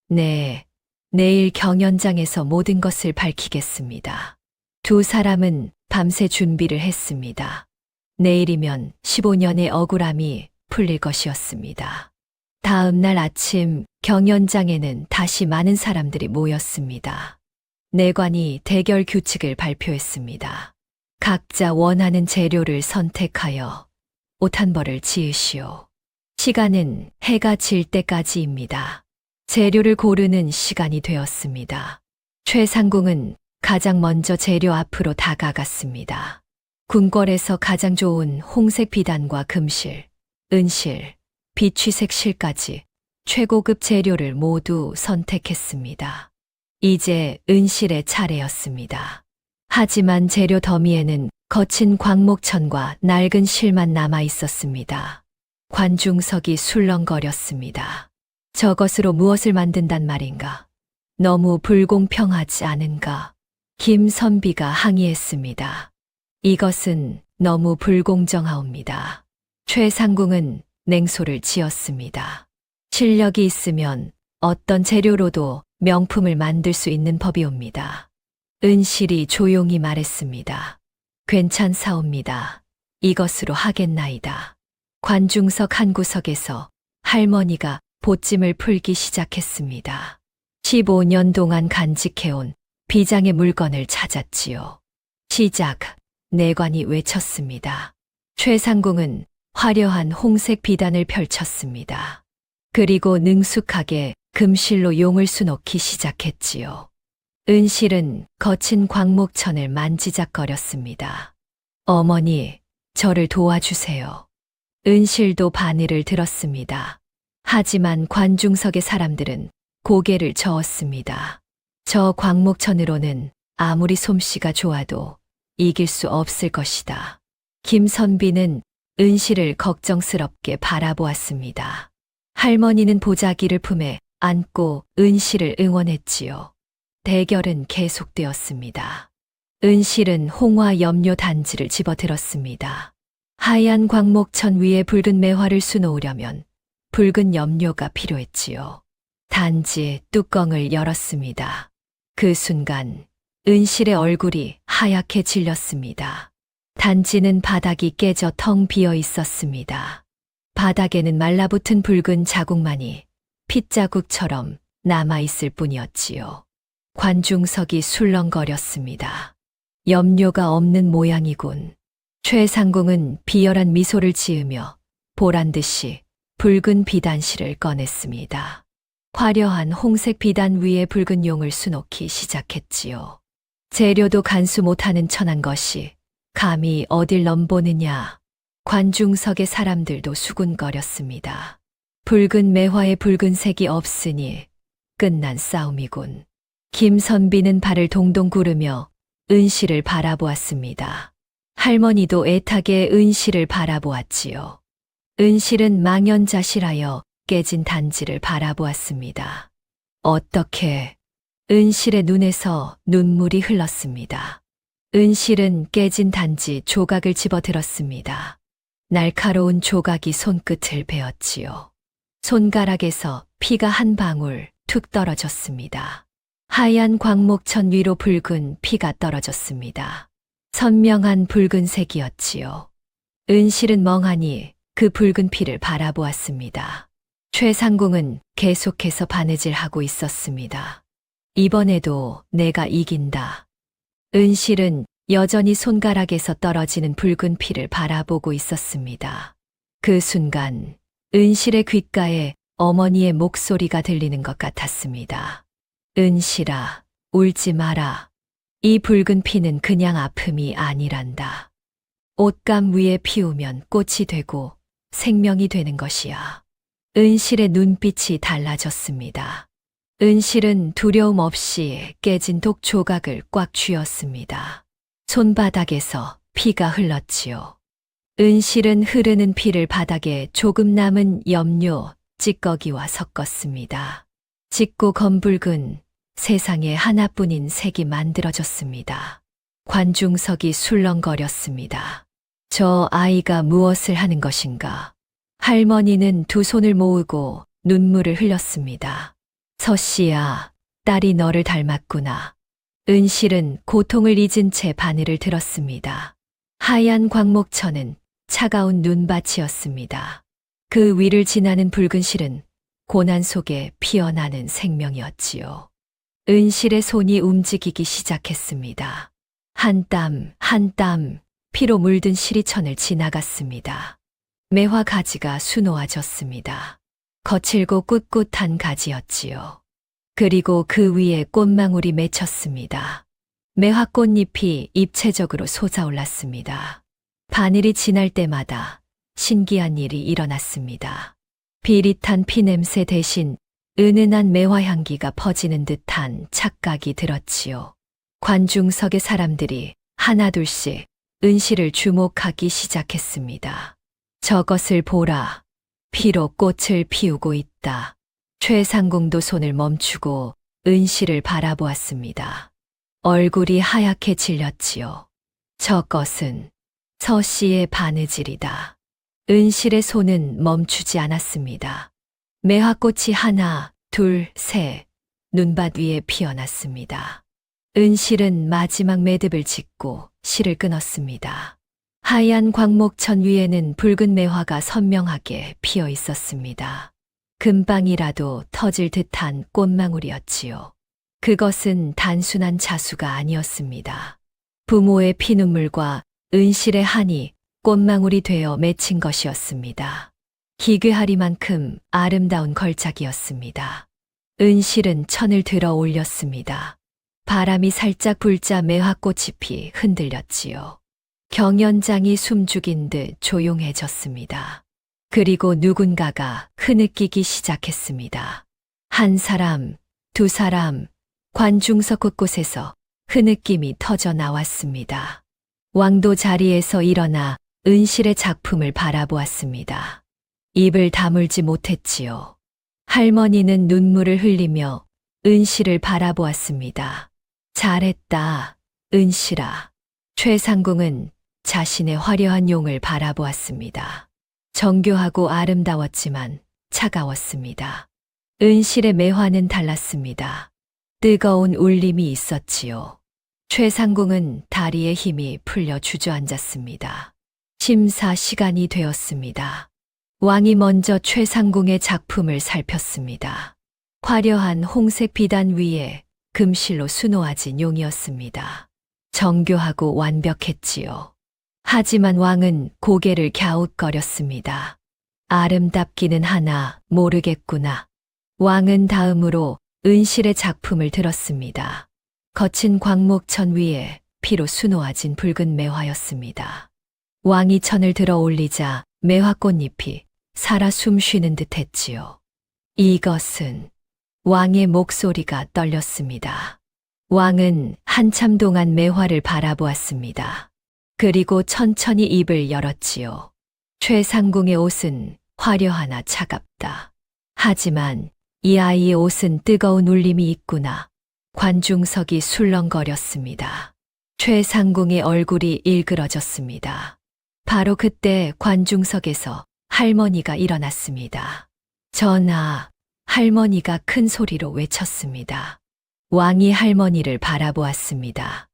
B: 네, 내일 경연장에서 모든 것을 밝히겠습니다. 두 사람은 밤새 준비를 했습니다. 내일이면 15년의 억울함이 풀릴 것이었습니다. 다음 날 아침 경연장에는 다시 많은 사람들이 모였습니다. 내관이 대결 규칙을 발표했습니다. 각자 원하는 재료를 선택하여 옷 한 벌을 지으시오. 시간은 해가 질 때까지입니다. 재료를 고르는 시간이 되었습니다. 최상궁은 가장 먼저 재료 앞으로 다가갔습니다. 궁궐에서 가장 좋은 홍색 비단과 금실, 은실, 비취색 실까지 최고급 재료를 모두 선택했습니다. 이제 은실의 차례였습니다. 하지만 재료 더미에는 거친 광목천과 낡은 실만 남아 있었습니다. 관중석이 술렁거렸습니다. 저것으로 무엇을 만든단 말인가? 너무 불공평하지 않은가? 김선비가 항의했습니다. 이것은 너무 불공정하옵니다. 최상궁은 냉소를 지었습니다. 실력이 있으면 어떤 재료로도 명품을 만들 수 있는 법이옵니다. 은실이 조용히 말했습니다. 괜찮사옵니다. 이것으로 하겠나이다. 관중석 한 구석에서 할머니가 보찜을 풀기 시작했습니다. 15년 동안 간직해온 비장의 물건을 찾았지요. 시작, 내관이 외쳤습니다. 최상궁은 화려한 홍색 비단을 펼쳤습니다. 그리고 능숙하게 금실로 용을 수놓기 시작했지요. 은실은 거친 광목천을 만지작거렸습니다. 어머니, 저를 도와주세요. 은실도 바늘을 들었습니다. 하지만 관중석의 사람들은 고개를 저었습니다. 저 광목천으로는 아무리 솜씨가 좋아도 이길 수 없을 것이다. 김선비는 은실을 걱정스럽게 바라보았습니다. 할머니는 보자기를 품에 안고 은실을 응원했지요. 대결은 계속되었습니다. 은실은 홍화 염료 단지를 집어들었습니다. 하얀 광목천 위에 붉은 매화를 수놓으려면 붉은 염료가 필요했지요. 단지 뚜껑을 열었습니다. 그 순간 은실의 얼굴이 하얗게 질렸습니다. 단지는 바닥이 깨져 텅 비어 있었습니다. 바닥에는 말라붙은 붉은 자국만이 핏자국처럼 남아있을 뿐이었지요. 관중석이 술렁거렸습니다. 염료가 없는 모양이군. 최상궁은 비열한 미소를 지으며 보란듯이 붉은 비단실을 꺼냈습니다. 화려한 홍색 비단 위에 붉은 용을 수놓기 시작했지요. 재료도 간수 못하는 천한 것이 감히 어딜 넘보느냐. 관중석의 사람들도 수군거렸습니다. 붉은 매화에 붉은색이 없으니 끝난 싸움이군. 김선비는 발을 동동 구르며 은실을 바라보았습니다. 할머니도 애타게 은실을 바라보았지요. 은실은 망연자실하여 깨진 단지를 바라보았습니다. 어떻게? 은실의 눈에서 눈물이 흘렀습니다. 은실은 깨진 단지 조각을 집어들었습니다. 날카로운 조각이 손끝을 베었지요. 손가락에서 피가 한 방울 툭 떨어졌습니다. 하얀 광목천 위로 붉은 피가 떨어졌습니다. 선명한 붉은색이었지요. 은실은 멍하니 그 붉은 피를 바라보았습니다. 최상궁은 계속해서 바느질하고 있었습니다. 이번에도 내가 이긴다. 은실은 여전히 손가락에서 떨어지는 붉은 피를 바라보고 있었습니다. 그 순간 은실의 귓가에 어머니의 목소리가 들리는 것 같았습니다. 은실아, 울지 마라. 이 붉은 피는 그냥 아픔이 아니란다. 옷감 위에 피우면 꽃이 되고 생명이 되는 것이야. 은실의 눈빛이 달라졌습니다. 은실은 두려움 없이 깨진 독 조각을 꽉 쥐었습니다. 손바닥에서 피가 흘렀지요. 은실은 흐르는 피를 바닥에 조금 남은 염료, 찌꺼기와 섞었습니다. 짙고 검붉은 세상에 하나뿐인 색이 만들어졌습니다. 관중석이 술렁거렸습니다. 저 아이가 무엇을 하는 것인가? 할머니는 두 손을 모으고 눈물을 흘렸습니다. 서씨야, 딸이 너를 닮았구나. 은실은 고통을 잊은 채 바늘을 들었습니다. 하얀 광목천은 차가운 눈밭이었습니다. 그 위를 지나는 붉은 실은 고난 속에 피어나는 생명이었지요. 은실의 손이 움직이기 시작했습니다. 한 땀, 한 땀, 피로 물든 시리천을 지나갔습니다. 매화 가지가 수놓아졌습니다. 거칠고 꿋꿋한 가지였지요. 그리고 그 위에 꽃망울이 맺혔습니다. 매화 꽃잎이 입체적으로 솟아올랐습니다. 바늘이 지날 때마다 신기한 일이 일어났습니다. 비릿한 피냄새 대신 은은한 매화 향기가 퍼지는 듯한 착각이 들었지요. 관중석의 사람들이 하나둘씩 은실을 주목하기 시작했습니다. 저것을 보라. 피로 꽃을 피우고 있다. 최상궁도 손을 멈추고 은실을 바라보았습니다. 얼굴이 하얗게 질렸지요. 저것은 서씨의 바느질이다. 은실의 손은 멈추지 않았습니다. 매화꽃이 하나, 둘, 셋, 눈밭 위에 피어났습니다. 은실은 마지막 매듭을 짓고 실을 끊었습니다. 하얀 광목천 위에는 붉은 매화가 선명하게 피어 있었습니다. 금방이라도 터질 듯한 꽃망울이었지요. 그것은 단순한 자수가 아니었습니다. 부모의 피눈물과 은실의 한이 꽃망울이 되어 맺힌 것이었습니다. 기괴하리만큼 아름다운 걸작이었습니다. 은실은 천을 들어 올렸습니다. 바람이 살짝 불자 매화꽃잎이 흔들렸지요. 경연장이 숨죽인 듯 조용해졌습니다. 그리고 누군가가 흐느끼기 시작했습니다. 한 사람, 두 사람, 관중석 곳곳에서 흐느낌이 터져 나왔습니다. 왕도 자리에서 일어나 은실의 작품을 바라보았습니다. 입을 다물지 못했지요. 할머니는 눈물을 흘리며 은실을 바라보았습니다. 잘했다, 은실아. 최상궁은 자신의 화려한 용을 바라보았습니다. 정교하고 아름다웠지만 차가웠습니다. 은실의 매화는 달랐습니다. 뜨거운 울림이 있었지요. 최상궁은 다리의 힘이 풀려 주저앉았습니다. 심사 시간이 되었습니다. 왕이 먼저 최상궁의 작품을 살폈습니다. 화려한 홍색 비단 위에 금실로 수놓아진 용이었습니다. 정교하고 완벽했지요. 하지만 왕은 고개를 갸웃거렸습니다. 아름답기는 하나 모르겠구나. 왕은 다음으로 은실의 작품을 들었습니다. 거친 광목천 위에 피로 수놓아진 붉은 매화였습니다. 왕이 천을 들어 올리자 매화꽃잎이 살아 숨쉬는 듯 했지요. 이것은 왕의 목소리가 떨렸습니다. 왕은 한참 동안 매화를 바라보았습니다. 그리고 천천히 입을 열었지요. 최상궁의 옷은 화려하나 차갑다. 하지만 이 아이의 옷은 뜨거운 울림이 있구나. 관중석이 술렁거렸습니다. 최상궁의 얼굴이 일그러졌습니다. 바로 그때 관중석에서 할머니가 일어났습니다. 전하, 할머니가 큰 소리로 외쳤습니다. 왕이 할머니를 바라보았습니다.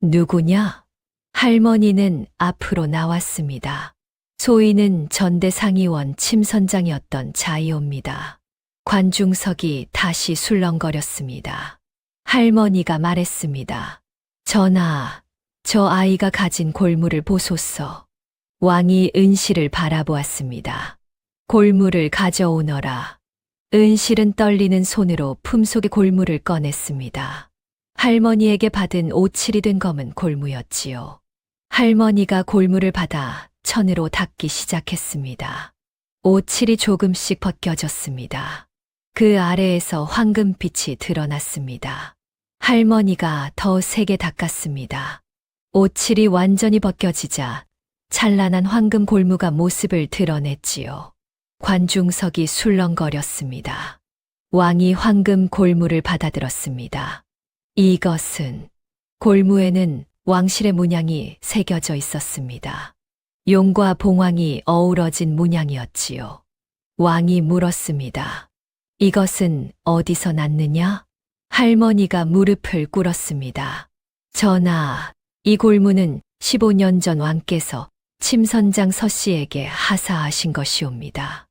B: 누구냐? 할머니는 앞으로 나왔습니다. 소인은 전대상의원 침선장이었던 자이오입니다. 관중석이 다시 술렁거렸습니다. 할머니가 말했습니다. 전하, 저 아이가 가진 골무를 보소서. 왕이 은실을 바라보았습니다. 골무를 가져오너라. 은실은 떨리는 손으로 품속의 골무를 꺼냈습니다. 할머니에게 받은 오칠이 된 검은 골무였지요. 할머니가 골무를 받아 천으로 닦기 시작했습니다. 오칠이 조금씩 벗겨졌습니다. 그 아래에서 황금빛이 드러났습니다. 할머니가 더 세게 닦았습니다. 오칠이 완전히 벗겨지자 찬란한 황금 골무가 모습을 드러냈지요. 관중석이 술렁거렸습니다. 왕이 황금 골무를 받아들었습니다. 이것은 골무에는 왕실의 문양이 새겨져 있었습니다. 용과 봉황이 어우러진 문양이었지요. 왕이 물었습니다. 이것은 어디서 났느냐? 할머니가 무릎을 꿇었습니다. 전하, 이 골무는 15년 전 왕께서 침선장 서씨에게 하사하신 것이옵니다.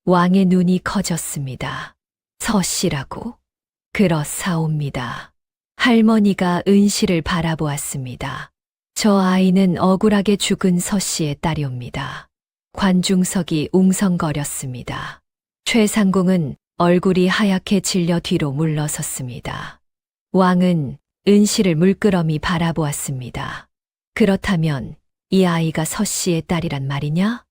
B: 왕의 눈이 커졌습니다. 서씨라고? 그렇사옵니다. 할머니가 은실을 바라보았습니다. 저 아이는 억울하게 죽은 서씨의 딸이옵니다. 관중석이 웅성거렸습니다. 최상궁은 얼굴이 하얗게 질려 뒤로 물러섰습니다. 왕은 은실을 물끄러미 바라보았습니다. 그렇다면 이 아이가 서씨의 딸이란 말이냐?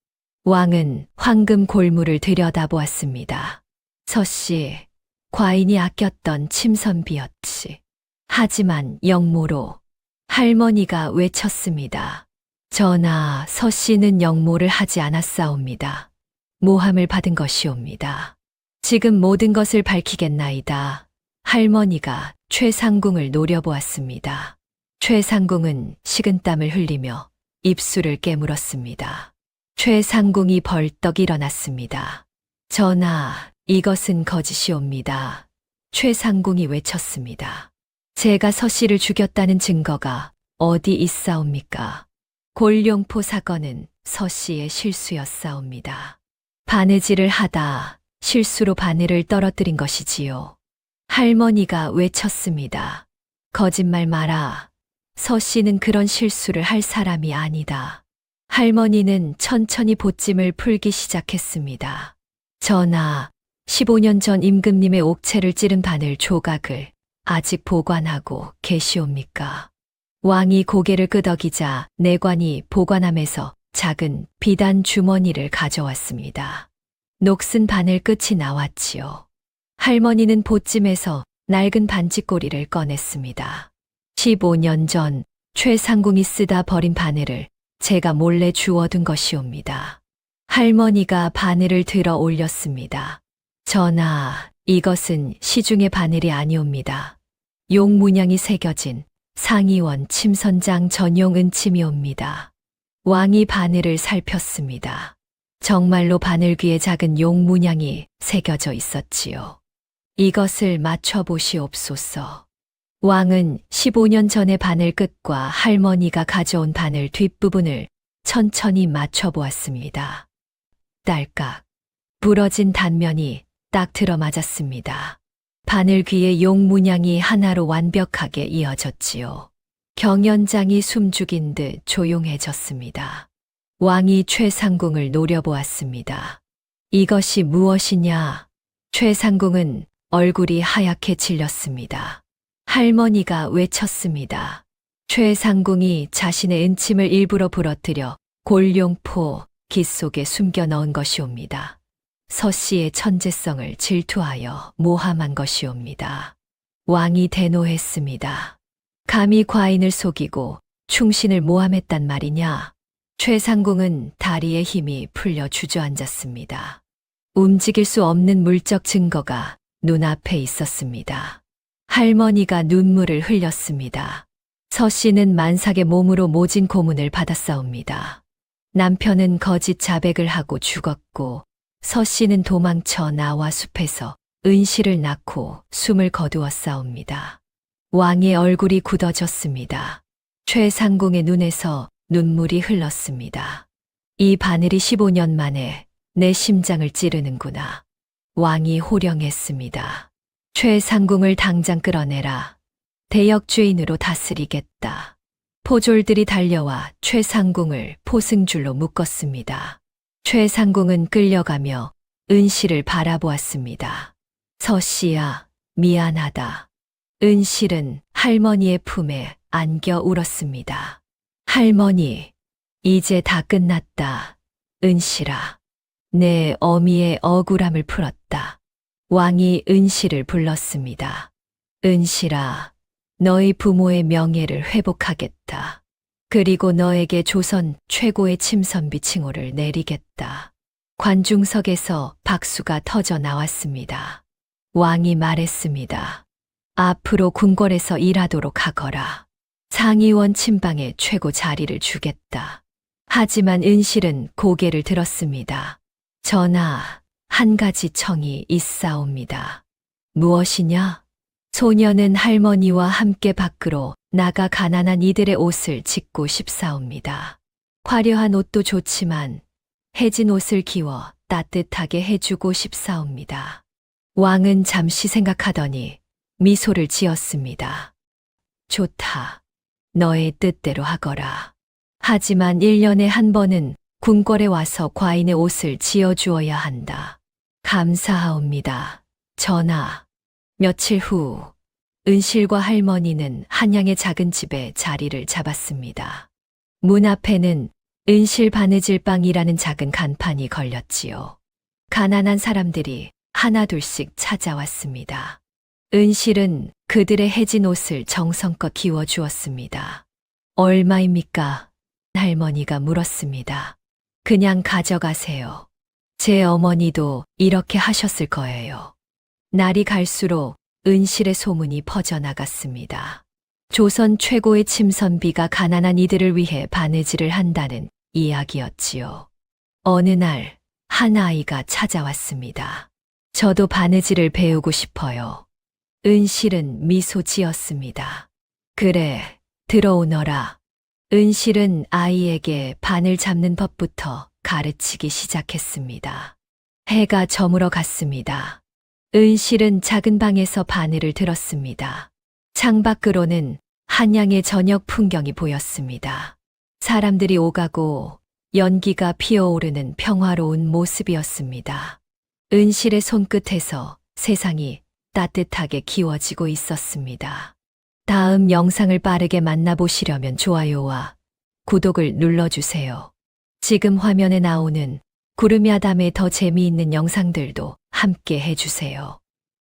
B: 왕은 황금 골무를 들여다보았습니다. 서씨, 과인이 아꼈던 침선비였지. 하지만 영모로 할머니가 외쳤습니다. 전하, 서씨는 영모를 하지 않았사옵니다. 모함을 받은 것이옵니다. 지금 모든 것을 밝히겠나이다. 할머니가 최상궁을 노려보았습니다. 최상궁은 식은땀을 흘리며 입술을 깨물었습니다. 최상궁이 벌떡 일어났습니다. 전하, 이것은 거짓이옵니다. 최상궁이 외쳤습니다. 제가 서씨를 죽였다는 증거가 어디 있사옵니까? 골룡포 사건은 서씨의 실수였사옵니다. 바느질을 하다 실수로 바늘을 떨어뜨린 것이지요. 할머니가 외쳤습니다. 거짓말 마라. 서씨는 그런 실수를 할 사람이 아니다. 할머니는 천천히 보찜을 풀기 시작했습니다. 전하, 15년 전 임금님의 옥체를 찌른 바늘 조각을 아직 보관하고 계시옵니까? 왕이 고개를 끄덕이자 내관이 보관함에서 작은 비단 주머니를 가져왔습니다. 녹슨 바늘 끝이 나왔지요. 할머니는 보찜에서 낡은 반지꼬리를 꺼냈습니다. 15년 전 최상궁이 쓰다 버린 바늘을 제가 몰래 주워둔 것이옵니다. 할머니가 바늘을 들어 올렸습니다. 전하, 이것은 시중의 바늘이 아니옵니다. 용 문양이 새겨진 상의원 침선장 전용 은침이옵니다. 왕이 바늘을 살폈습니다. 정말로 바늘 귀에 작은 용 문양이 새겨져 있었지요. 이것을 맞춰보시옵소서. 왕은 15년 전의 바늘 끝과 할머니가 가져온 바늘 뒷부분을 천천히 맞춰보았습니다. 딸깍. 부러진 단면이 딱 들어맞았습니다. 바늘 귀에 용 문양이 하나로 완벽하게 이어졌지요. 경연장이 숨죽인 듯 조용해졌습니다. 왕이 최상궁을 노려보았습니다. 이것이 무엇이냐? 최상궁은 얼굴이 하얗게 질렸습니다. 할머니가 외쳤습니다. 최상궁이 자신의 은침을 일부러 부러뜨려 골룡포 깃 속에 숨겨 넣은 것이옵니다. 서씨의 천재성을 질투하여 모함한 것이옵니다. 왕이 대노했습니다. 감히 과인을 속이고 충신을 모함했단 말이냐? 최상궁은 다리의 힘이 풀려 주저앉았습니다. 움직일 수 없는 물적 증거가 눈앞에 있었습니다. 할머니가 눈물을 흘렸습니다. 서씨는 만삭의 몸으로 모진 고문을 받았사옵니다. 남편은 거짓 자백을 하고 죽었고 서씨는 도망쳐 나와 숲에서 은실을 낳고 숨을 거두었사옵니다. 왕의 얼굴이 굳어졌습니다. 최상궁의 눈에서 눈물이 흘렀습니다. 이 바늘이 15년 만에 내 심장을 찌르는구나. 왕이 호령했습니다. 최상궁을 당장 끌어내라. 대역죄인으로 다스리겠다. 포졸들이 달려와 최상궁을 포승줄로 묶었습니다. 최상궁은 끌려가며 은실을 바라보았습니다. 서씨야, 미안하다. 은실은 할머니의 품에 안겨 울었습니다. 할머니, 이제 다 끝났다. 은실아, 내 어미의 억울함을 풀었다. 왕이 은실을 불렀습니다. 은실아, 너희 부모의 명예를 회복하겠다. 그리고 너에게 조선 최고의 침선비 칭호를 내리겠다. 관중석에서 박수가 터져 나왔습니다. 왕이 말했습니다. 앞으로 궁궐에서 일하도록 하거라. 상의원 친방에 최고 자리를 주겠다. 하지만 은실은 고개를 들었습니다. 전하, 한 가지 청이 있사옵니다. 무엇이냐? 소녀는 할머니와 함께 밖으로 나가 가난한 이들의 옷을 짓고 싶사옵니다. 화려한 옷도 좋지만 해진 옷을 기워 따뜻하게 해주고 싶사옵니다. 왕은 잠시 생각하더니 미소를 지었습니다. 좋다. 너의 뜻대로 하거라. 하지만 1년에 한 번은 궁궐에 와서 과인의 옷을 지어주어야 한다. 감사하옵니다. 전하. 며칠 후 은실과 할머니는 한양의 작은 집에 자리를 잡았습니다. 문 앞에는 은실 바느질방이라는 작은 간판이 걸렸지요. 가난한 사람들이 하나둘씩 찾아왔습니다. 은실은 그들의 해진 옷을 정성껏 기워 주었습니다. 얼마입니까? 할머니가 물었습니다. 그냥 가져가세요. 제 어머니도 이렇게 하셨을 거예요. 날이 갈수록 은실의 소문이 퍼져나갔습니다. 조선 최고의 침선비가 가난한 이들을 위해 바느질을 한다는 이야기였지요. 어느 날 한 아이가 찾아왔습니다. 저도 바느질을 배우고 싶어요. 은실은 미소 지었습니다. 그래, 들어오너라. 은실은 아이에게 바늘 잡는 법부터 가르치기 시작했습니다. 해가 저물어 갔습니다. 은실은 작은 방에서 바늘을 들었습니다. 창밖으로는 한양의 저녁 풍경이 보였습니다. 사람들이 오가고 연기가 피어오르는 평화로운 모습이었습니다. 은실의 손끝에서 세상이 따뜻하게 기워지고 있었습니다. 다음 영상을 빠르게 만나보시려면 좋아요와 구독을 눌러주세요. 지금 화면에 나오는 구름야담의 더 재미있는 영상들도 함께 해주세요.